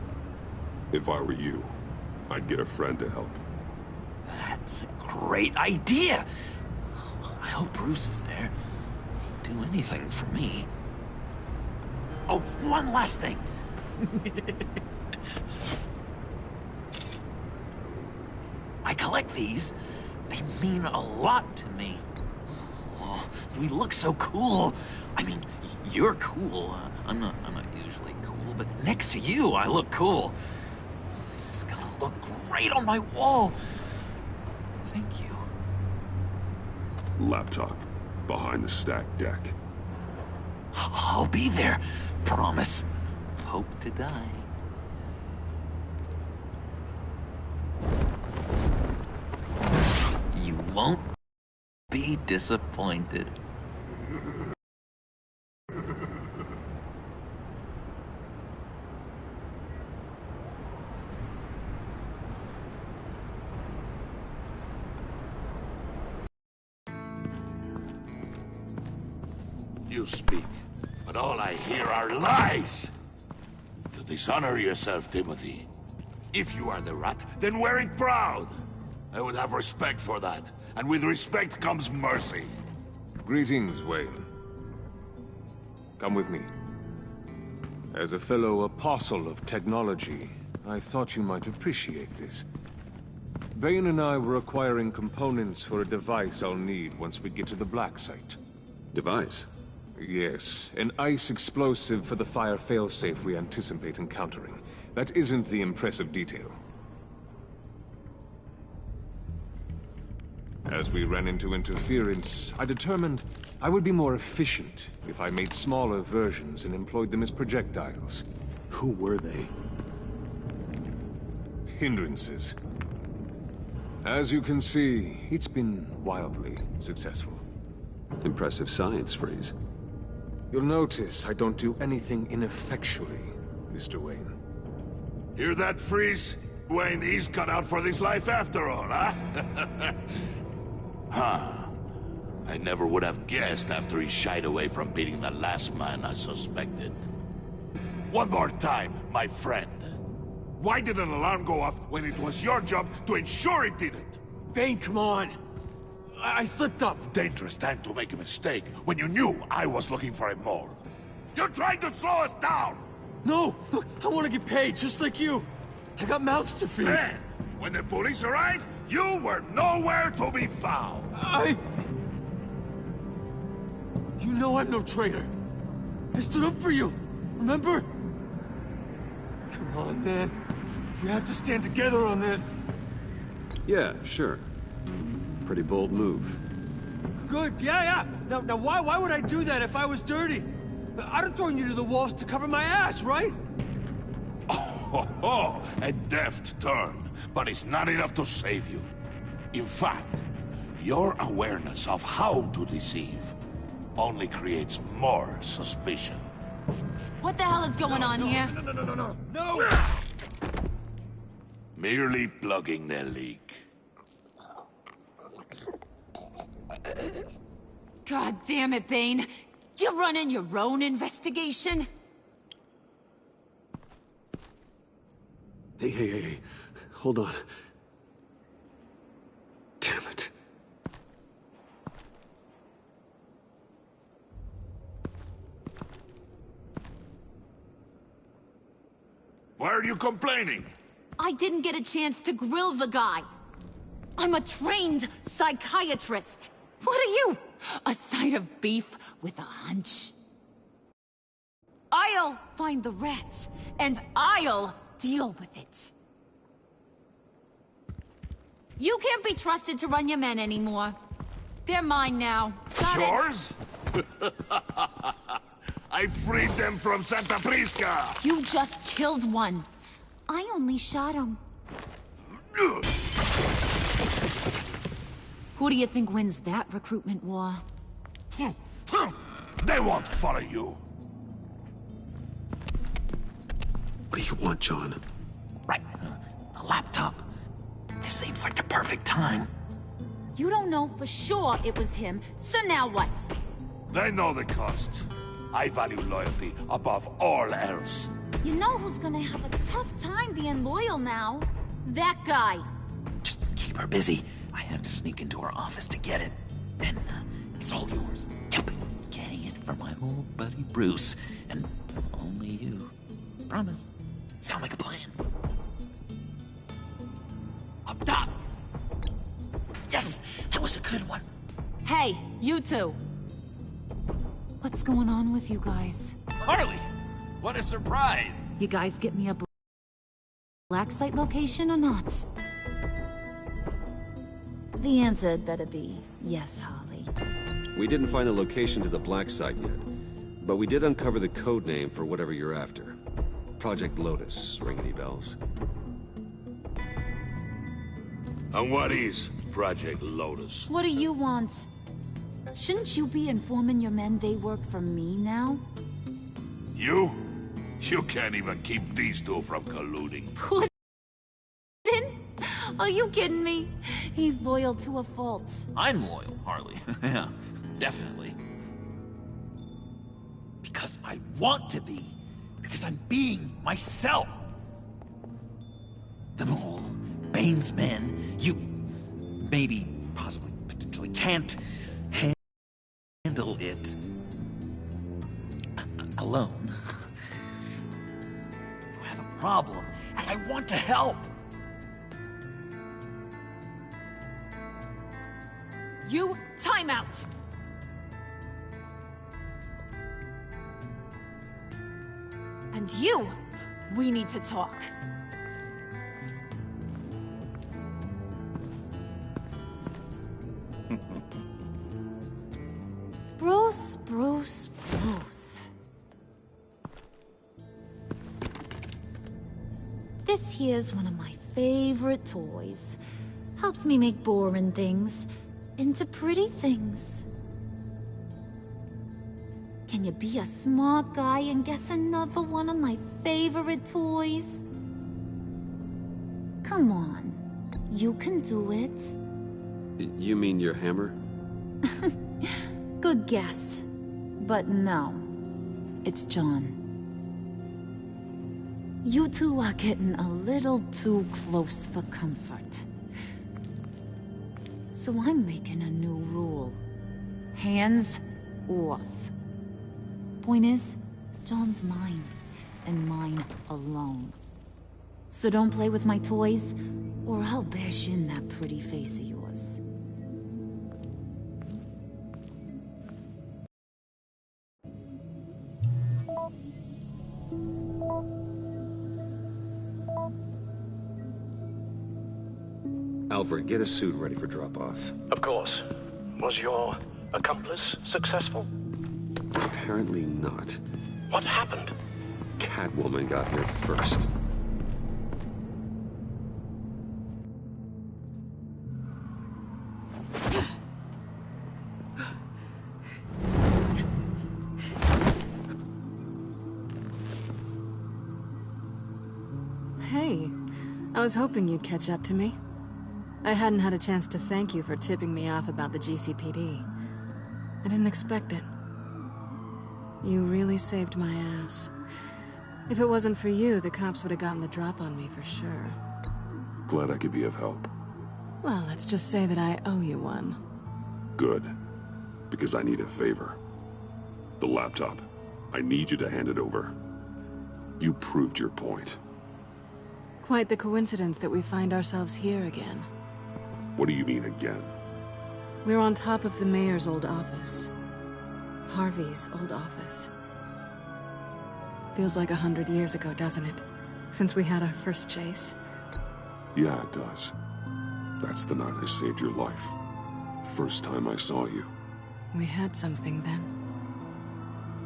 If I were you, I'd get a friend to help. That's a great idea! I hope Bruce is there. He'd do anything for me. Oh, one last thing! I collect these. They mean a lot to me. Oh, we look so cool. I mean, you're cool. I'm not usually cool, but next to you, I look cool. This is gonna look great on my wall. Thank you. Laptop. Behind the stacked deck. I'll be there. Promise. Hope to die. You won't be disappointed. You speak, but all I hear are lies! You dishonor yourself, Timothy. If you are the Rat, then wear it proud! I would have respect for that, and with respect comes mercy. Greetings, Wayne. Come with me. As a fellow apostle of technology, I thought you might appreciate this. Bane and I were acquiring components for a device I'll need once we get to the Black Site. Device? Yes, an ice explosive for the fire failsafe we anticipate encountering. That isn't the impressive detail. As we ran into interference, I determined I would be more efficient if I made smaller versions and employed them as projectiles. Who were they? Hindrances. As you can see, it's been wildly successful. Impressive science, Freeze. You'll notice I don't do anything ineffectually, Mr. Wayne. Hear that, Freeze? Wayne, he's cut out for this life after all, huh? Huh. I never would have guessed after he shied away from beating the last man I suspected. One more time, my friend. Why did an alarm go off when it was your job to ensure it didn't? Bane, come on! I slipped up! Dangerous time to make a mistake when you knew I was looking for a mole. You're trying to slow us down! No! Look, I want to get paid, just like you! I got mouths to feed! Then, when the police arrived, you were nowhere to be found! You know I'm no traitor! I stood up for you, remember? Come on, man. We have to stand together on this! Yeah, sure. Pretty bold move. Good, yeah. Now why would I do that if I was dirty? I'd have thrown you to the wolves to cover my ass, right? Oh, a deft turn, but it's not enough to save you. In fact, your awareness of how to deceive only creates more suspicion. What the hell is going on here? No! Merely plugging the leak. God damn it, Bane. You're running your own investigation? Hey. Hold on. Damn it. Why are you complaining? I didn't get a chance to grill the guy. I'm a trained psychiatrist. What are you? A side of beef with a hunch? I'll find the rat, and I'll deal with it. You can't be trusted to run your men anymore. They're mine now. Got Yours? I freed them from Santa Prisca! You just killed one. I only shot him. Who do you think wins that recruitment war? They won't follow you. What do you want, John? Right. A laptop. This seems like the perfect time. You don't know for sure it was him, so now what? They know the cost. I value loyalty above all else. You know who's gonna have a tough time being loyal now? That guy. Just keep her busy. I have to sneak into her office to get it. Then, it's all yours. Yep. Getting it from my old buddy Bruce. And only you. Promise. Sound like a plan. Up top. Yes! That was a good one. Hey, you two. What's going on with you guys? Harley! What a surprise! You guys get me a black site location or not? The answer had better be yes, Harley. We didn't find the location to the black site yet, but we did uncover the code name for whatever you're after. Project Lotus. Ring any bells? And what is Project Lotus? What do you want? Shouldn't you be informing your men they work for me now? You? You can't even keep these two from colluding. Puddin'? Are you kidding me? He's loyal to a fault. I'm loyal, Harley. Yeah, definitely. Because I want to be. Because I'm being myself. The mole, Bane's men, you, maybe, possibly, potentially can't handle it alone. You have a problem, and I want to help. You, time out! you, we need to talk. Bruce. This here's one of my favorite toys. Helps me make boring things into pretty things. Can you be a smart guy and guess another one of my favorite toys? Come on, you can do it. You mean your hammer? Good guess. But no, it's John. You two are getting a little too close for comfort. So I'm making a new rule. Hands off. Point is, John's mine, and mine alone. So don't play with my toys, or I'll bash in that pretty face of yours. Alfred, get a suit ready for drop-off. Of course. Was your accomplice successful? Apparently not. What happened? Catwoman got here first. Hey, I was hoping you'd catch up to me. I hadn't had a chance to thank you for tipping me off about the GCPD. I didn't expect it. You really saved my ass. If it wasn't for you, the cops would have gotten the drop on me for sure. Glad I could be of help. Well, let's just say that I owe you one. Good. Because I need a favor. The laptop. I need you to hand it over. You proved your point. Quite the coincidence that we find ourselves here again. What do you mean again? We're on top of the mayor's old office. Harvey's old office. Feels like 100 years ago, doesn't it? Since we had our first chase. Yeah, it does. That's the night I saved your life. First time I saw you. We had something then.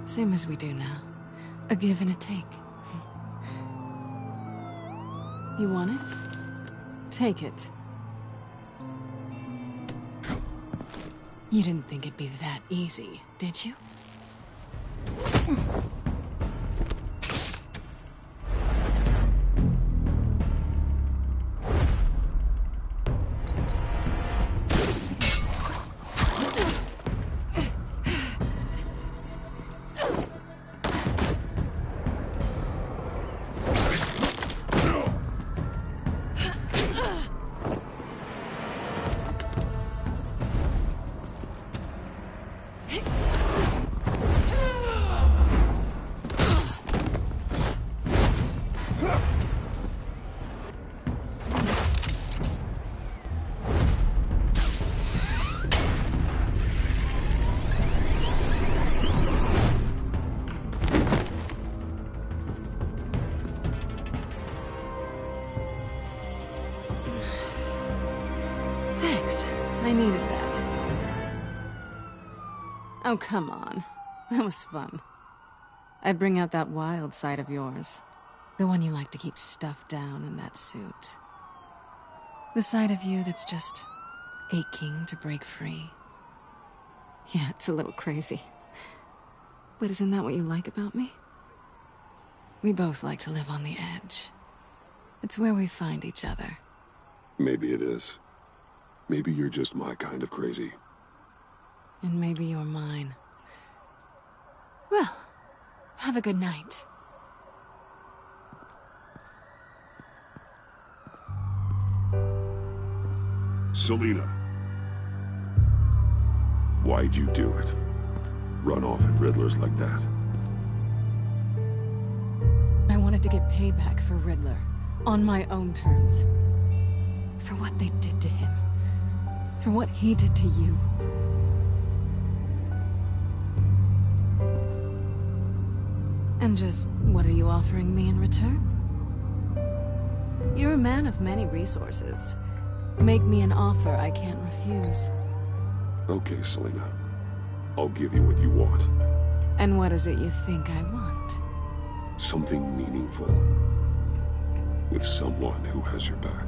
Same as we do now. A give and a take. You want it? Take it. You didn't think it'd be that easy, did you? I needed that. Oh, come on. That was fun. I'd bring out that wild side of yours. The one you like to keep stuffed down in that suit. The side of you that's just aching to break free. Yeah, it's a little crazy. But isn't that what you like about me? We both like to live on the edge. It's where we find each other. Maybe it is. Maybe you're just my kind of crazy. And maybe you're mine. Well, have a good night. Selina. Why'd you do it? Run off at Riddler's like that? I wanted to get payback for Riddler. On my own terms. For what they did to him. For what he did to you. And just what are you offering me in return? You're a man of many resources. Make me an offer I can't refuse. Okay, Selina. I'll give you what you want. And what is it you think I want? Something meaningful. With someone who has your back.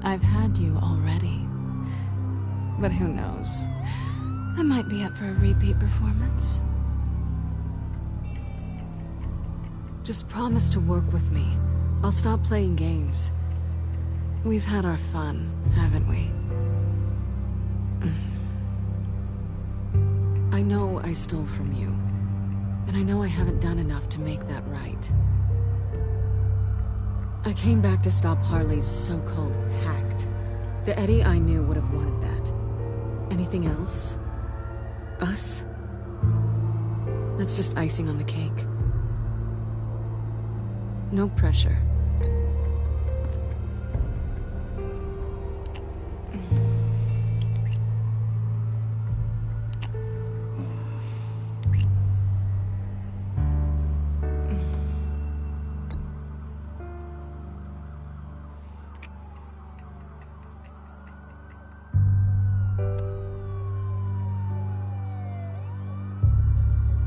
I've had you already. But who knows? I might be up for a repeat performance. Just promise to work with me. I'll stop playing games. We've had our fun, haven't we? I know I stole from you. And I know I haven't done enough to make that right. I came back to stop Harley's so-called pact. The Eddie I knew would have wanted that. Anything else? Us? That's just icing on the cake. No pressure.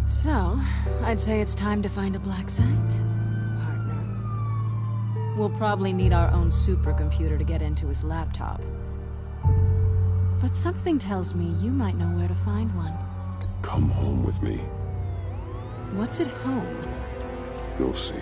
So, I'd say it's time to find a black site, partner. We'll probably need our own supercomputer to get into his laptop. But something tells me you might know where to find one. Come home with me. What's at home? You'll see.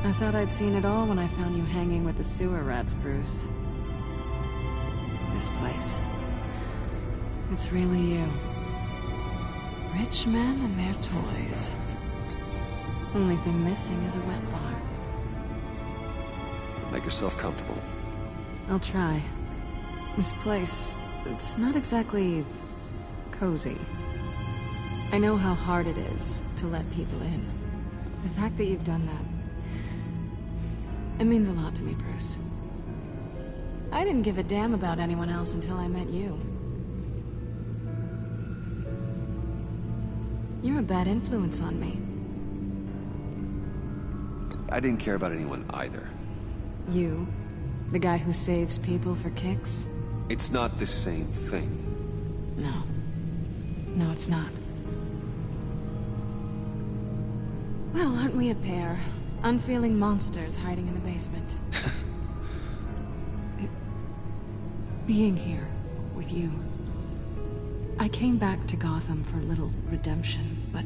I thought I'd seen it all when I found you hanging with the sewer rats, Bruce. This place. It's really you. Rich men and their toys. Only thing missing is a wet bar. Make yourself comfortable. I'll try. This place, it's not exactly cozy. I know how hard it is to let people in. The fact that you've done that, it means a lot to me, Bruce. I didn't give a damn about anyone else until I met you. You're a bad influence on me. I didn't care about anyone either. You? The guy who saves people for kicks? It's not the same thing. No. No, it's not. Well, aren't we a pair? Unfeeling monsters hiding in the basement. Being here with you. I came back to Gotham for a little redemption, but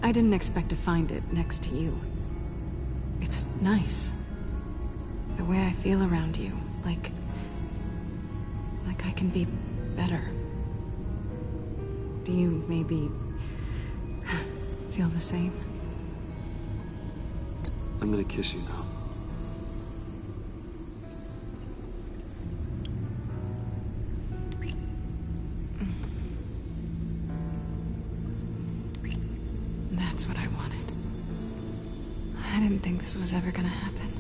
I didn't expect to find it next to you. It's nice. The way I feel around you, like I can be better. Do you maybe feel the same? I'm gonna kiss you now. That's what I wanted. I didn't think this was ever gonna happen.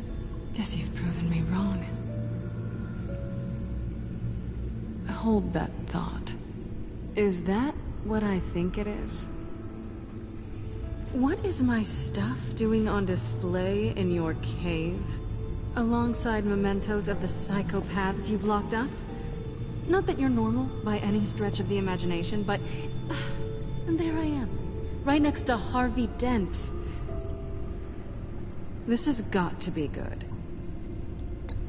Guess you've proven me wrong. Hold that thought. Is that what I think it is? What is my stuff doing on display in your cave? Alongside mementos of the psychopaths you've locked up? Not that you're normal by any stretch of the imagination, but... and there I am, right next to Harvey Dent. This has got to be good.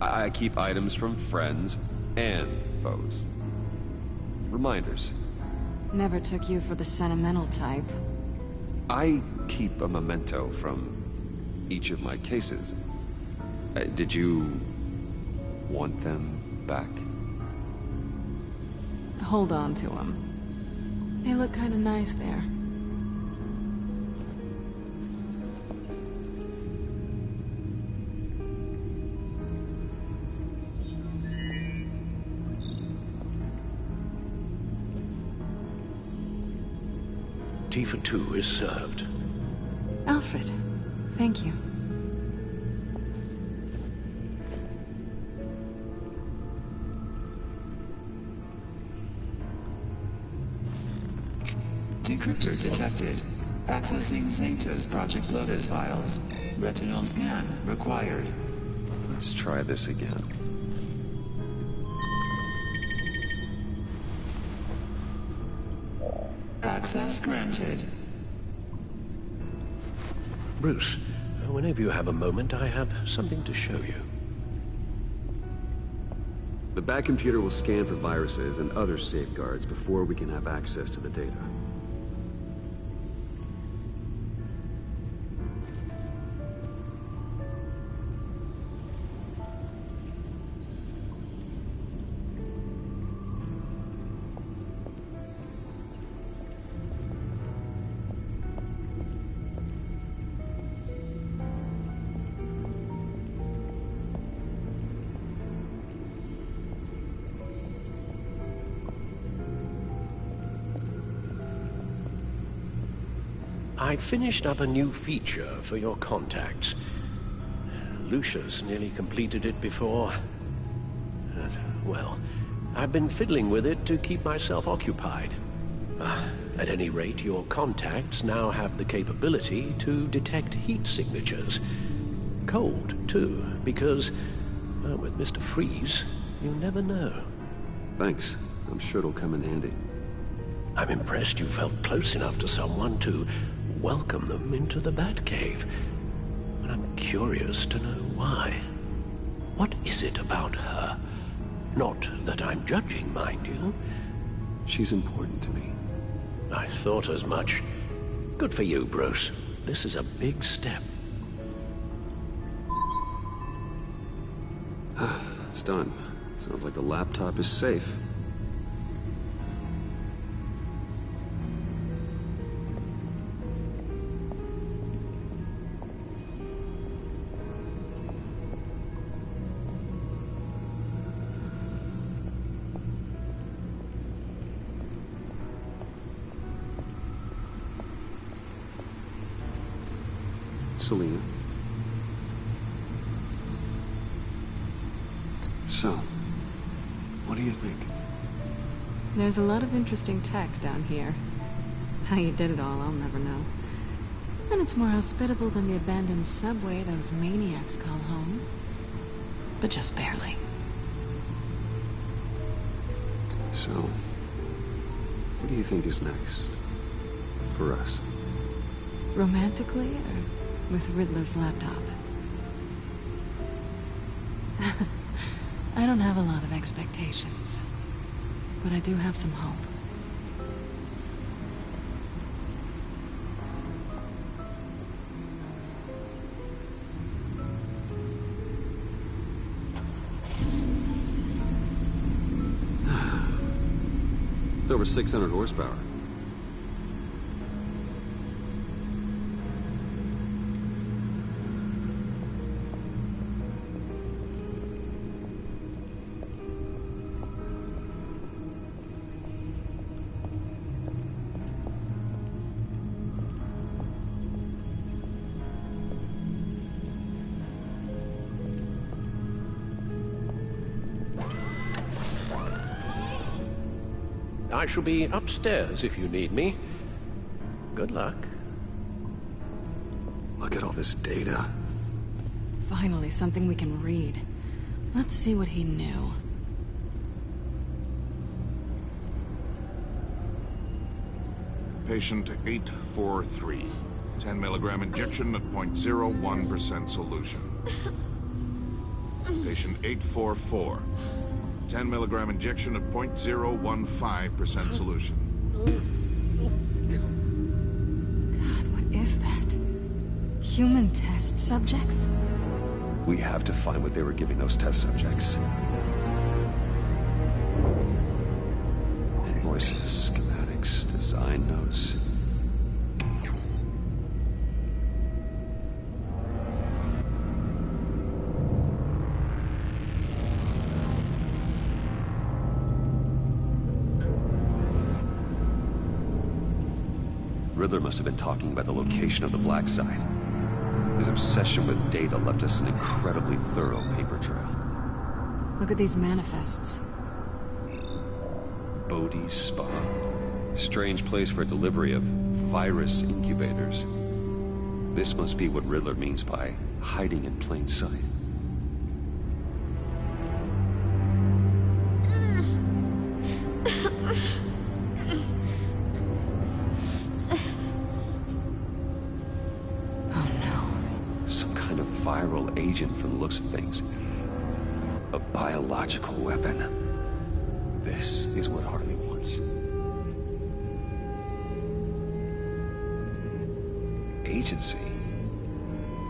I keep items from friends and foes. Reminders. Never took you for the sentimental type. I keep a memento from each of my cases. Did you want them back? Hold on to them. They look kinda nice there. Tifa 2 is served. Alfred, thank you. Decryptor detected. Accessing Zeta's Project Lotus files. Retinal scan required. Let's try this again. Access granted. Bruce, whenever you have a moment, I have something to show you. The back computer will scan for viruses and other safeguards before we can have access to the data. I finished up a new feature for your contacts. Lucius nearly completed it before. Well, I've been fiddling with it to keep myself occupied. At any rate, your contacts now have the capability to detect heat signatures. Cold, too, because, well, with Mr. Freeze, you never know. Thanks. I'm sure it'll come in handy. I'm impressed you felt close enough to someone to welcome them into the Batcave. And I'm curious to know why. What is it about her? Not that I'm judging, mind you. She's important to me. I thought as much. Good for you, Bruce. This is a big step. It's done. Sounds like the laptop is safe. Selina. So, what do you think? There's a lot of interesting tech down here. How you did it all, I'll never know. And it's more hospitable than the abandoned subway those maniacs call home. But just barely. So, what do you think is next? For us? Romantically, or with Riddler's laptop? I don't have a lot of expectations, but I do have some hope. It's over 600 horsepower. I shall be upstairs if you need me. Good luck. Look at all this data. Finally, something we can read. Let's see what he knew. Patient 843. 10 milligram injection at 0.01% solution. Patient 844. 10 milligram injection at 0.015% solution. God, what is that? Human test subjects? We have to find what they were giving those test subjects. Invoices, schematics. Fox design notes. Riddler must have been talking about the location of the Black Site. His obsession with data left us an incredibly thorough paper trail. Look at these manifests. Bodhi's Spa. Strange place for delivery of virus incubators. This must be what Riddler means by hiding in plain sight. Viral agent from the looks of things. A biological weapon. This is what Harley wants. Agency.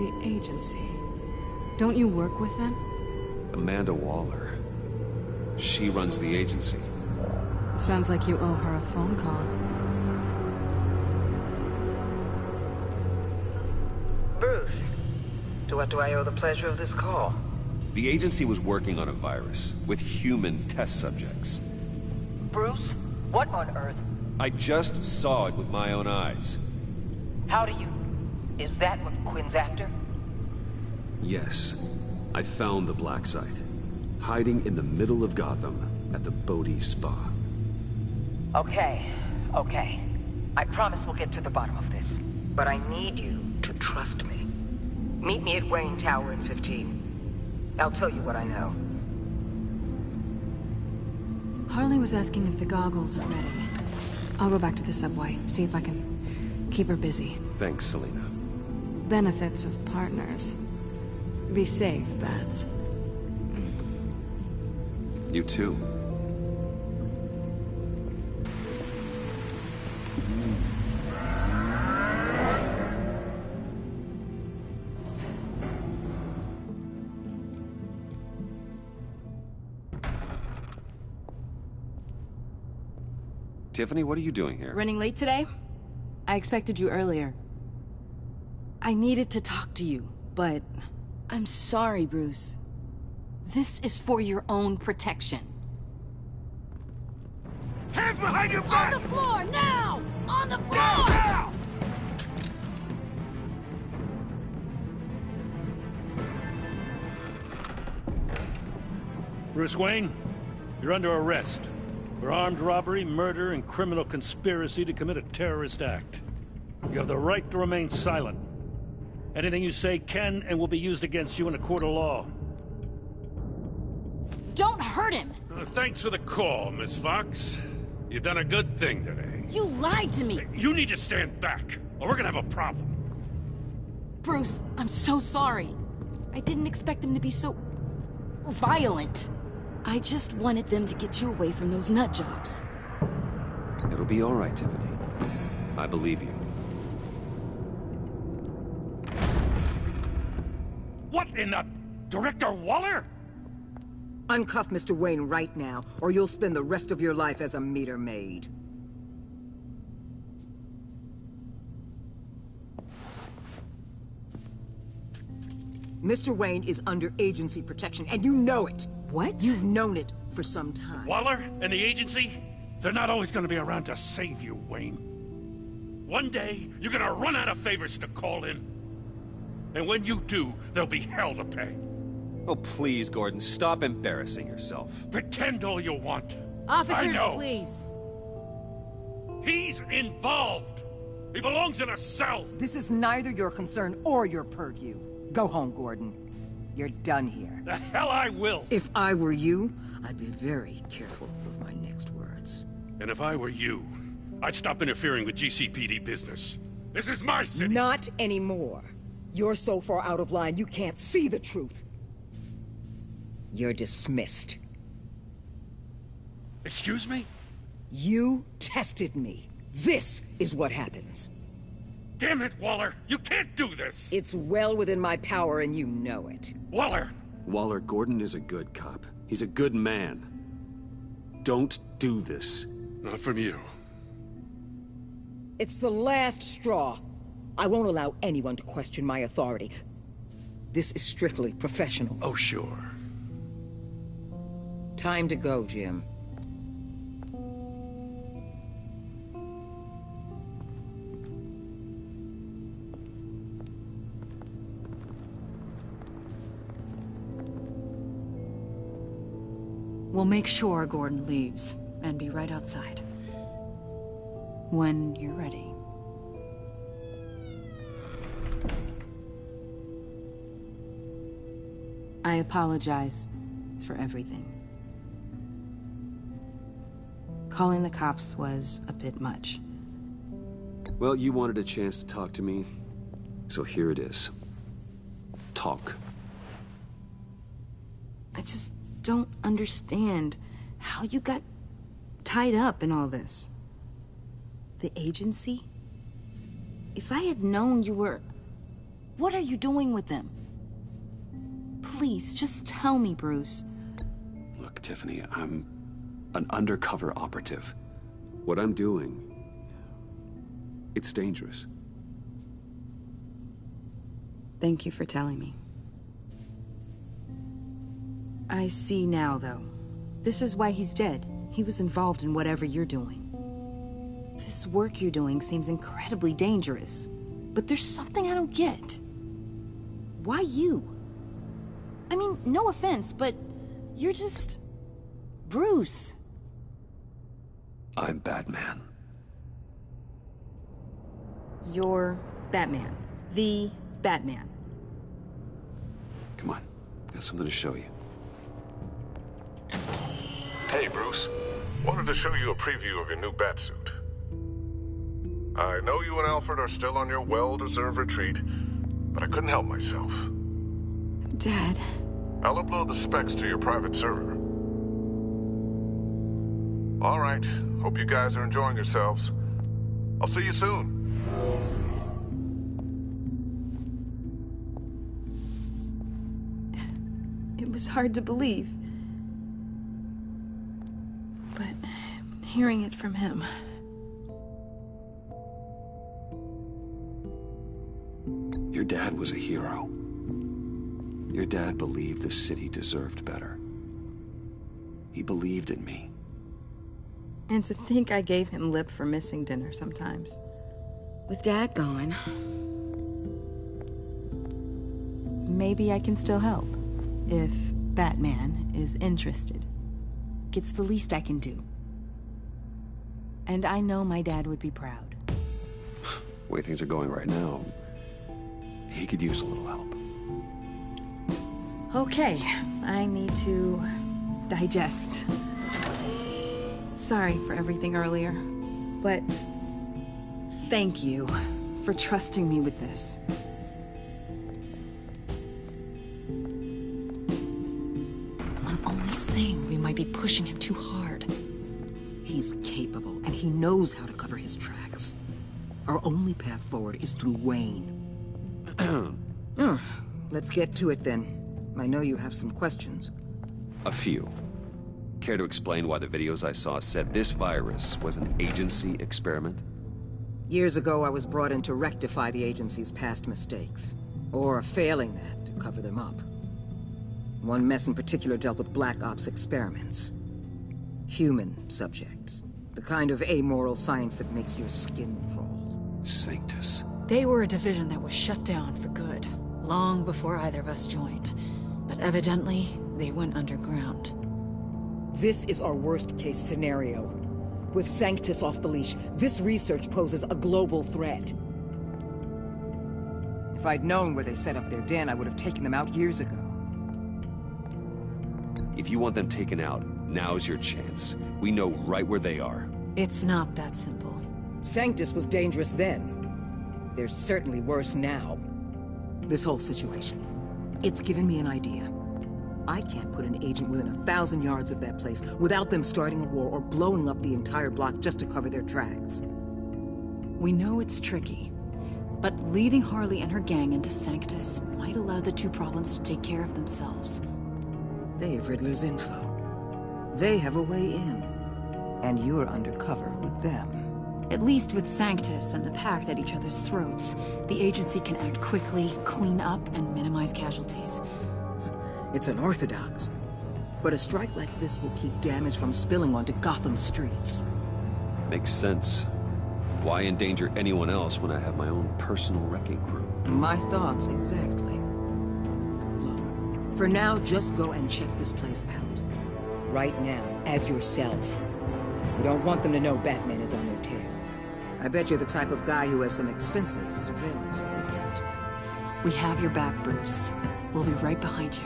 The agency. Don't you work with them? Amanda Waller. She runs the agency. Sounds like you owe her a phone call. Bruce. To what do I owe the pleasure of this call? The agency was working on a virus with human test subjects. Bruce? What on earth? I just saw it with my own eyes. How do you... Is that what Quinn's after? Yes. I found the Black Site. Hiding in the middle of Gotham at the Bodhi Spa. Okay. I promise we'll get to the bottom of this. But I need you to trust me. Meet me at Wayne Tower in 15. I'll tell you what I know. Harley was asking if the goggles are ready. I'll go back to the subway, see if I can keep her busy. Thanks, Selina. Benefits of partners. Be safe, Bats. You too. Tiffany, what are you doing here? Running late today? I expected you earlier. I needed to talk to you, but... I'm sorry, Bruce. This is for your own protection. Hands behind your back! On the floor, now! On the floor! Down, now! Bruce Wayne, you're under arrest for armed robbery, murder, and criminal conspiracy to commit a terrorist act. You have the right to remain silent. Anything you say can and will be used against you in a court of law. Don't hurt him! Thanks for the call, Miss Fox. You've done a good thing today. You lied to me! You need to stand back, or we're gonna have a problem. Bruce, I'm so sorry. I didn't expect them to be so... violent. I just wanted them to get you away from those nut jobs. It'll be all right, Tiffany. I believe you. What in the... Director Waller? Uncuff Mr. Wayne right now, or you'll spend the rest of your life as a meter maid. Mr. Wayne is under agency protection, and you know it. What? You've known it for some time. Waller and the agency? They're not always gonna be around to save you, Wayne. One day, you're gonna run out of favors to call in. And when you do, there'll be hell to pay. Oh, please, Gordon, stop embarrassing yourself. Pretend all you want. Officers, I know. please. He's involved. He belongs in a cell. This is neither your concern or your purview. Go home, Gordon. You're done here. The hell I will. If I were you, I'd be very careful with my next words. And if I were you, I'd stop interfering with GCPD business. This is my city. Not anymore. You're so far out of line, you can't see the truth. You're dismissed. Excuse me? You tested me. This is what happens. Damn it, Waller! You can't do this! It's well within my power and you know it. Waller! Waller, Gordon is a good cop. He's a good man. Don't do this. Not from you. It's the last straw. I won't allow anyone to question my authority. This is strictly professional. Oh, sure. Time to go, Jim. We'll make sure Gordon leaves, and be right outside. When you're ready. I apologize for everything. Calling the cops was a bit much. Well, you wanted a chance to talk to me, so here it is. Talk. I just don't understand how you got tied up in all this. The agency? If I had known you were... What are you doing with them? Please, just tell me, Bruce. Look, Tiffany, I'm an undercover operative. What I'm doing, it's dangerous. Thank you for telling me. I see now, though. This is why he's dead. He was involved in whatever you're doing. This work you're doing seems incredibly dangerous. But there's something I don't get. Why you? I mean, no offense, but you're just... Bruce. I'm Batman. You're Batman. The Batman. Come on, got something to show you. Hey, Bruce. Wanted to show you a preview of your new Batsuit. I know you and Alfred are still on your well-deserved retreat, but I couldn't help myself. Dad. I'll upload the specs to your private server. All right. Hope you guys are enjoying yourselves. I'll see you soon. It was hard to believe. But hearing it from him... Your dad was a hero. Your dad believed the city deserved better. He believed in me. And to think I gave him lip for missing dinner sometimes. With Dad gone... Maybe I can still help. If Batman is interested. It's the least I can do. And I know my dad would be proud. The way things are going right now, he could use a little help. Okay, I need to digest. Sorry for everything earlier, but thank you for trusting me with this. I'm only saying we might be pushing him too hard. He's capable, and he knows how to cover his tracks. Our only path forward is through Wayne. Let's get to it then. I know you have some questions. A few. Care to explain why the videos I saw said this virus was an agency experiment? Years ago, I was brought in to rectify the agency's past mistakes. Or failing that, to cover them up. One mess in particular dealt with Black Ops experiments. Human subjects. The kind of amoral science that makes your skin crawl. Sanctus. They were a division that was shut down for good, long before either of us joined. But evidently, they went underground. This is our worst-case scenario. With Sanctus off the leash, this research poses a global threat. If I'd known where they set up their den, I would have taken them out years ago. If you want them taken out, now's your chance. We know right where they are. It's not that simple. Sanctus was dangerous then. They're certainly worse now. This whole situation, it's given me an idea. I can't put an agent within 1,000 yards of that place without them starting a war or blowing up the entire block just to cover their tracks. We know it's tricky, but leading Harley and her gang into Sanctus might allow the two problems to take care of themselves. They have Riddler's info. They have a way in. And you're undercover with them. At least with Sanctus and the Pact at each other's throats, the agency can act quickly, clean up, and minimize casualties. It's unorthodox, but a strike like this will keep damage from spilling onto Gotham streets. Makes sense. Why endanger anyone else when I have my own personal wrecking crew? My thoughts, exactly. Look, for now, just go and check this place out. Right now, as yourself. We don't want them to know Batman is on their tail. I bet you're the type of guy who has some expensive surveillance equipment. We have your back, Bruce. We'll be right behind you.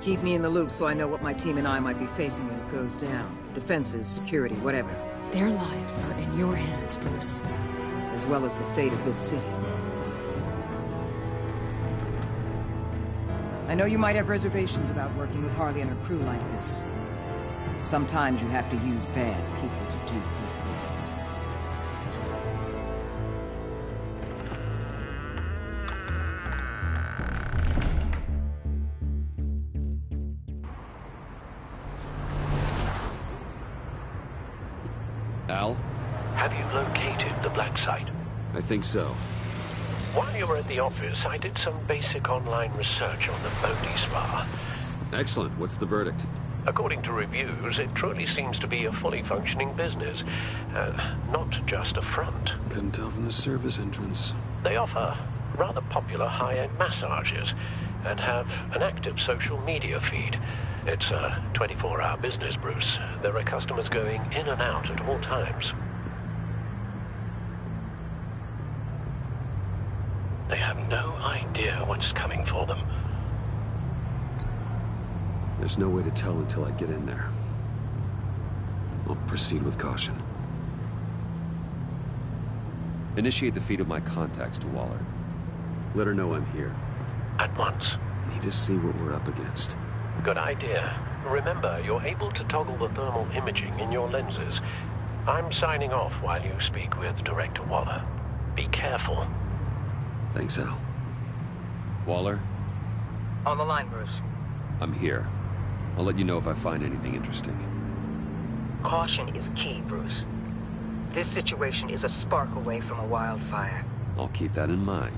Keep me in the loop so I know what my team and I might be facing when it goes down. Defenses, security, whatever. Their lives are in your hands, Bruce. As well as the fate of this city. I know you might have reservations about working with Harley and her crew like this. Sometimes you have to use bad people to do good things. Al? Have you located the black site? I think so. While you were at the office, I did some basic online research on the Bodhi Spa. Excellent. What's the verdict? According to reviews, it truly seems to be a fully functioning business, not just a front. Couldn't tell from the service entrance. They offer rather popular high-end massages and have an active social media feed. It's a 24-hour business, Bruce. There are customers going in and out at all times. They have no idea what's coming for them. There's no way to tell until I get in there. I'll proceed with caution. Initiate the feed of my contacts to Waller. Let her know I'm here. At once. I need to see what we're up against. Good idea. Remember, you're able to toggle the thermal imaging in your lenses. I'm signing off while you speak with Director Waller. Be careful. Thanks, Al. Waller? On the line, Bruce. I'm here. I'll let you know if I find anything interesting. Caution is key, Bruce. This situation is a spark away from a wildfire. I'll keep that in mind.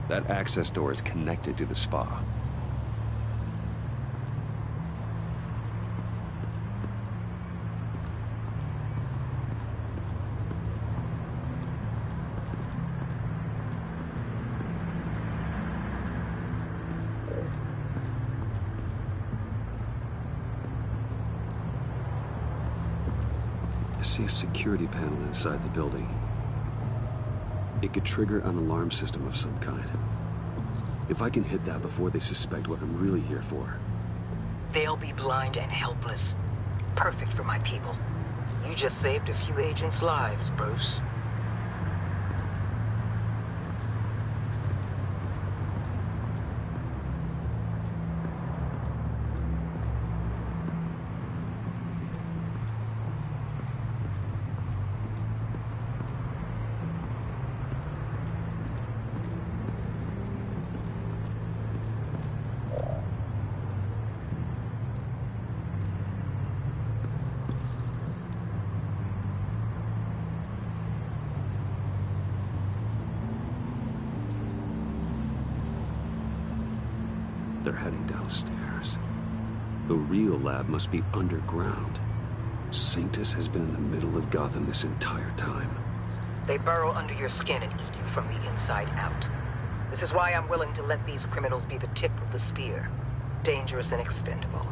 That access door is connected to the spa. I see a security panel inside the building. It could trigger an alarm system of some kind. If I can hit that before they suspect what I'm really here for. They'll be blind and helpless. Perfect for my people. You just saved a few agents' lives, Bruce. They're heading downstairs. The real lab must be underground. Sanctus has been in the middle of Gotham this entire time. They burrow under your skin and eat you from the inside out. This is why I'm willing to let these criminals be the tip of the spear. Dangerous and expendable.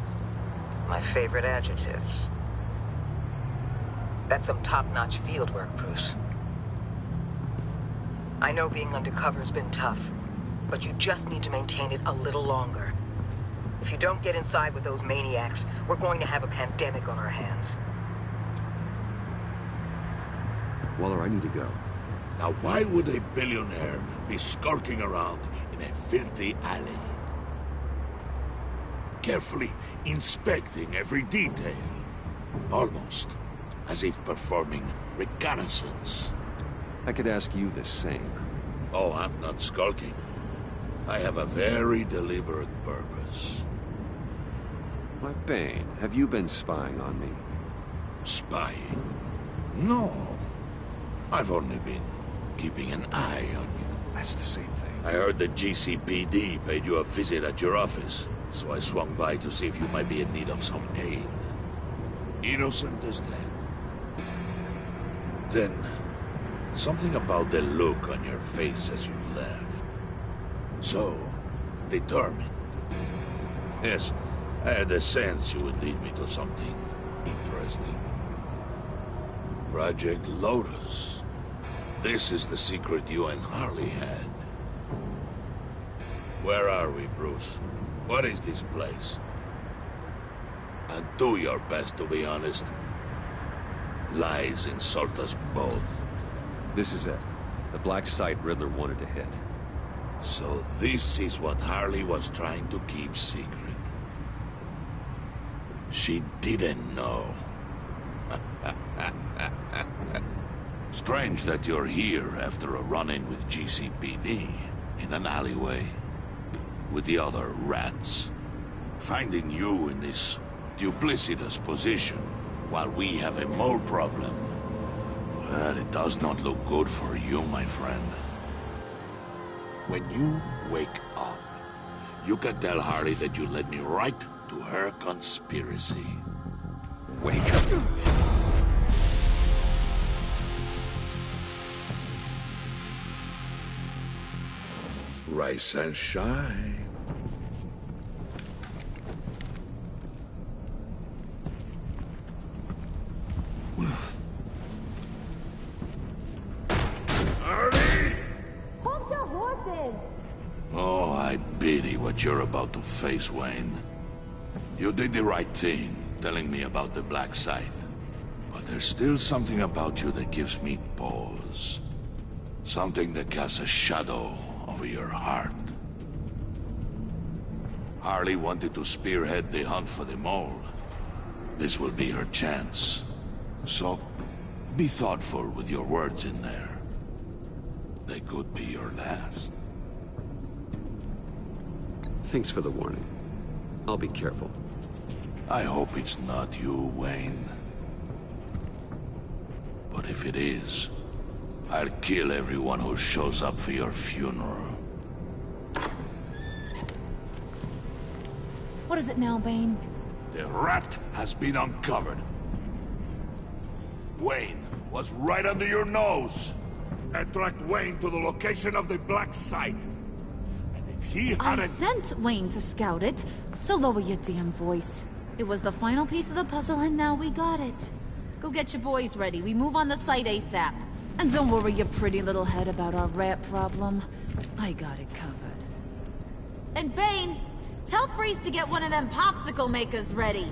My favorite adjectives. That's some top-notch field work, Bruce. I know being undercover's been tough, but you just need to maintain it a little longer. If you don't get inside with those maniacs, we're going to have a pandemic on our hands. Waller, I need to go. Now why would a billionaire be skulking around in a filthy alley? Carefully inspecting every detail. Almost as if performing reconnaissance. I could ask you the same. Oh, I'm not skulking. I have a very deliberate purpose. Why, Bane, have you been spying on me? Spying? No. I've only been keeping an eye on you. That's the same thing. I heard the GCPD paid you a visit at your office, so I swung by to see if you might be in need of some aid. Innocent as that. Then, something about the look on your face as you left. So, determined. Yes, I had a sense you would lead me to something interesting. Project Lotus. This is the secret you and Harley had. Where are we, Bruce? What is this place? And do your best to be honest. Lies insult us both. This is it. The black site Riddler wanted to hit. So this is what Harley was trying to keep secret. She didn't know. Strange that you're here after a run-in with GCPD in an alleyway with the other rats. Finding you in this duplicitous position while we have a mole problem. Well, it does not look good for you, my friend. When you wake up, you can tell Harley that you led me right to her conspiracy. Wake up. Rise and shine. Oh, I pity what you're about to face, Wayne. You did the right thing, telling me about the black site. But there's still something about you that gives me pause. Something that casts a shadow over your heart. Harley wanted to spearhead the hunt for the mole. This will be her chance. So, be thoughtful with your words in there. They could be your last. Thanks for the warning. I'll be careful. I hope it's not you, Wayne. But if it is, I'll kill everyone who shows up for your funeral. What is it now, Bane? The rat has been uncovered. Wayne was right under your nose. I tracked Wayne to the location of the black site. And if he hadn't... I sent Wayne to scout it, so lower your damn voice. It was the final piece of the puzzle, and now we got it. Go get your boys ready. We move on the site ASAP. And don't worry your pretty little head about our rat problem. I got it covered. And Bane, tell Freeze to get one of them popsicle makers ready.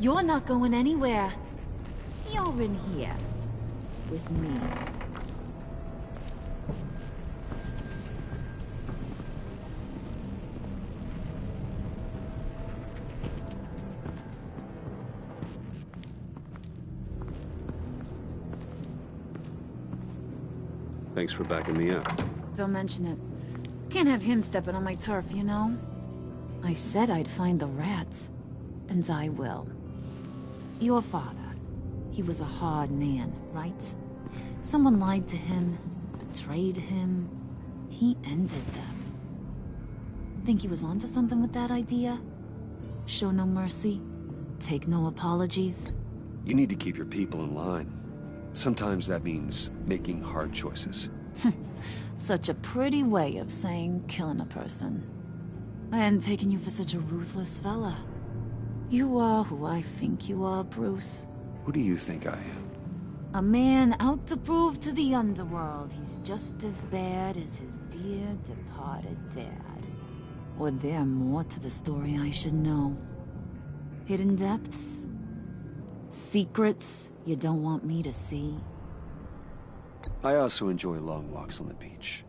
You're not going anywhere. You're in here. With me. Thanks for backing me up. Don't mention it. Can't have him stepping on my turf, you know? I said I'd find the rats. And I will. Your father. He was a hard man, right? Someone lied to him, betrayed him. He ended them. Think he was onto something with that idea? Show no mercy? Take no apologies? You need to keep your people in line. Sometimes that means making hard choices. Such a pretty way of saying killing a person. I hadn't taken you for such a ruthless fella. You are who I think you are, Bruce. Who do you think I am? A man out to prove to the underworld he's just as bad as his dear departed dad. Or there more to the story I should know. Hidden depths? Secrets you don't want me to see? I also enjoy long walks on the beach.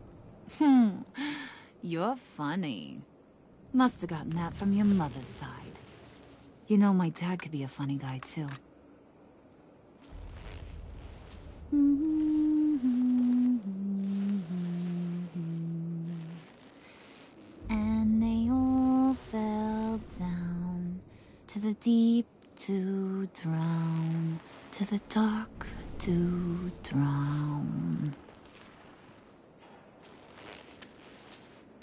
You're funny. Must have gotten that from your mother's side. You know, my dad could be a funny guy, too. to drown, to the dark to drown.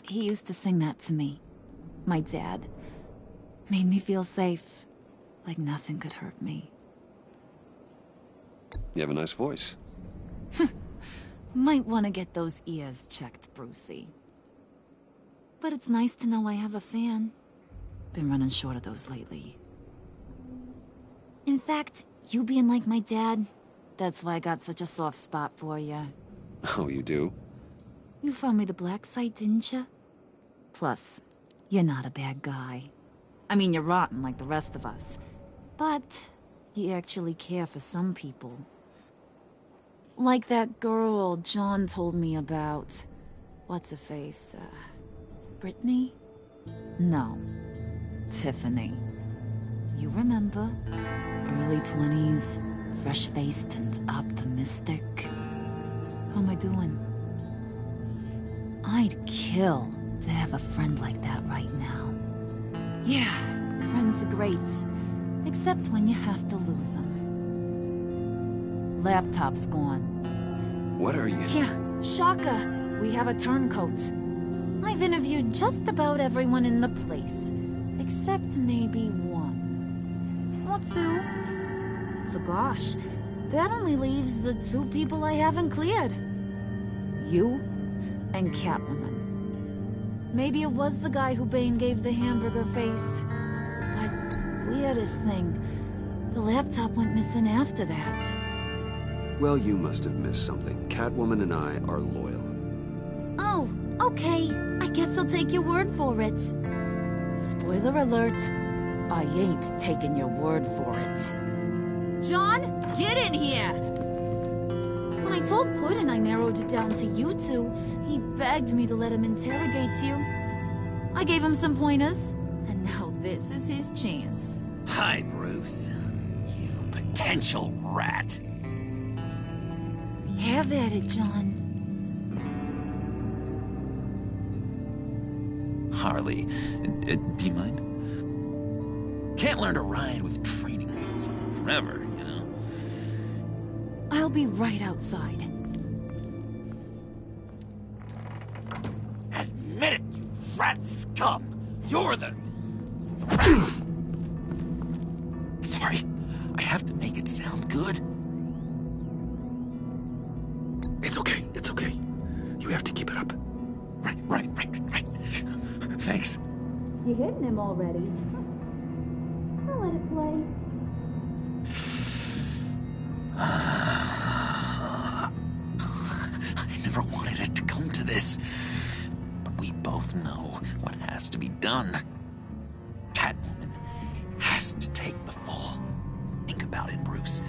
He used to sing that to me. My dad. Made me feel safe. Like nothing could hurt me. You have a nice voice. Might want to get those ears checked, Brucey. But it's nice to know I have a fan. Been running short of those lately. In fact, you being like my dad, that's why I got such a soft spot for you. Oh, you do? You found me the black site, didn't you? Plus, you're not a bad guy. I mean, you're rotten like the rest of us. But you actually care for some people. Like that girl John told me about. What's her face? Brittany? No. Tiffany. You remember? Early 20s, fresh-faced and optimistic. How am I doing? I'd kill to have a friend like that right now. Yeah, friends are great. Except when you have to lose them. Laptop's gone. What are you... Yeah, shocker. We have a turncoat. I've interviewed just about everyone in the place. Except maybe one. Or two. So gosh, that only leaves the two people I haven't cleared. You and Catwoman. Maybe it was the guy who Bane gave the hamburger face. But weirdest thing, the laptop went missing after that. Well, you must have missed something. Catwoman and I are loyal. Oh, okay. I guess I'll take your word for it. Spoiler alert. I ain't taking your word for it. John, get in here! When I told Puddin' I narrowed it down to you two, he begged me to let him interrogate you. I gave him some pointers, and now this is his chance. Hi, Bruce. You potential rat. Have at it, John. Harley, do you mind? Can't learn to ride with training wheels on forever, you know? I'll be right outside. Admit it, you rat scum! You're the... Sorry, I have to make it sound good. It's okay, it's okay. You have to keep it up. Right. Thanks. You hitting him already? I'll let it play. I never wanted it to come to this. But we both know what has to be done. Catwoman has to take the fall. Think about it, Bruce.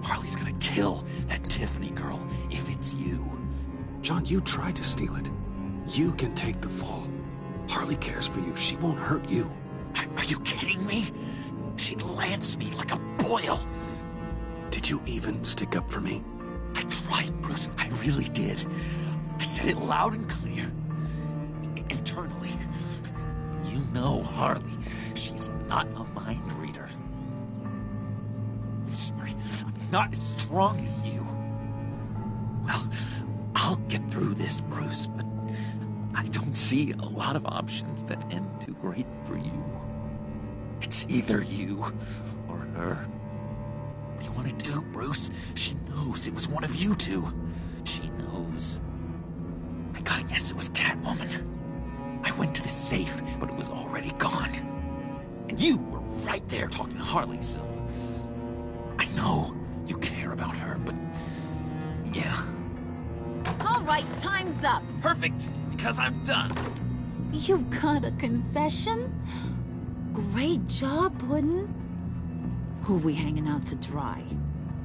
Harley's gonna kill that Tiffany girl if it's you. John, you tried to steal it. You can take the fall. Harley cares for you. She won't hurt you. Are you kidding me? She'd lance me like a boil. Did you even stick up for me? I tried, Bruce. I really did. I said it loud and clear. Internally. You know Harley. She's not a mind reader. I'm sorry. I'm not as strong as you. Well, I'll get through this, Bruce, but I don't see a lot of options that end too great for you. It's either you or her. What do you want to do, Bruce? She knows it was one of you two. She knows. I gotta guess it was Catwoman. I went to the safe, but it was already gone. And you were right there talking to Harley, so... I know you care about her, but... yeah. All right, time's up. Perfect, because I'm done. You got a confession? Great job, Puddin'. Who we hanging out to dry?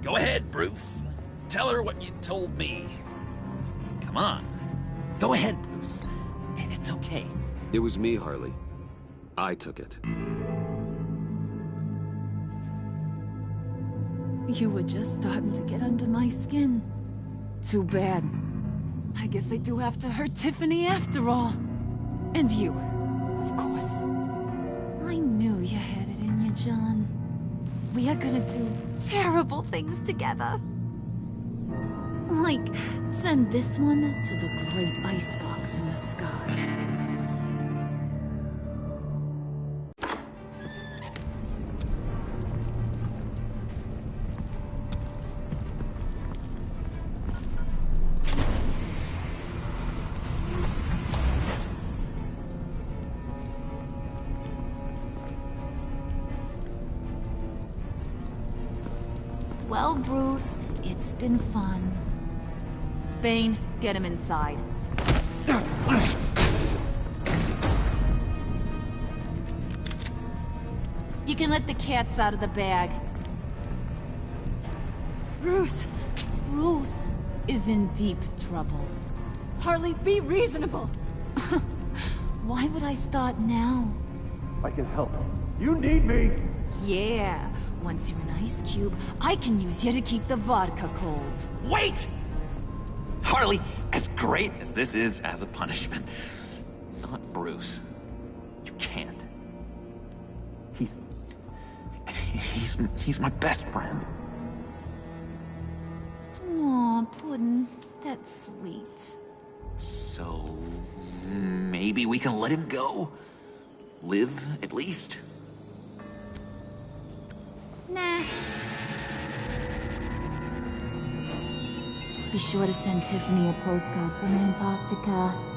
Go ahead, Bruce. Tell her what you told me. Come on. Go ahead, Bruce. It's okay. It was me, Harley. I took it. You were just starting to get under my skin. Too bad. I guess I do have to hurt Tiffany after all. And you, of course. I knew you had it in you, John. We are gonna do terrible things together. Like, send this one to the great icebox in the sky. Well, Bruce, it's been fun. Bane, get him inside. You can let the cats out of the bag. Bruce! Bruce is in deep trouble. Harley, be reasonable! Why would I start now? I can help. You need me! Yeah. Once you're an ice cube, I can use you to keep the vodka cold. Wait! Harley, as great as this is as a punishment, not Bruce. You can't. He's my best friend. Aw, Puddin', that's sweet. So, maybe we can let him go? Live, at least? Nah. Be sure to send Tiffany a postcard from Antarctica.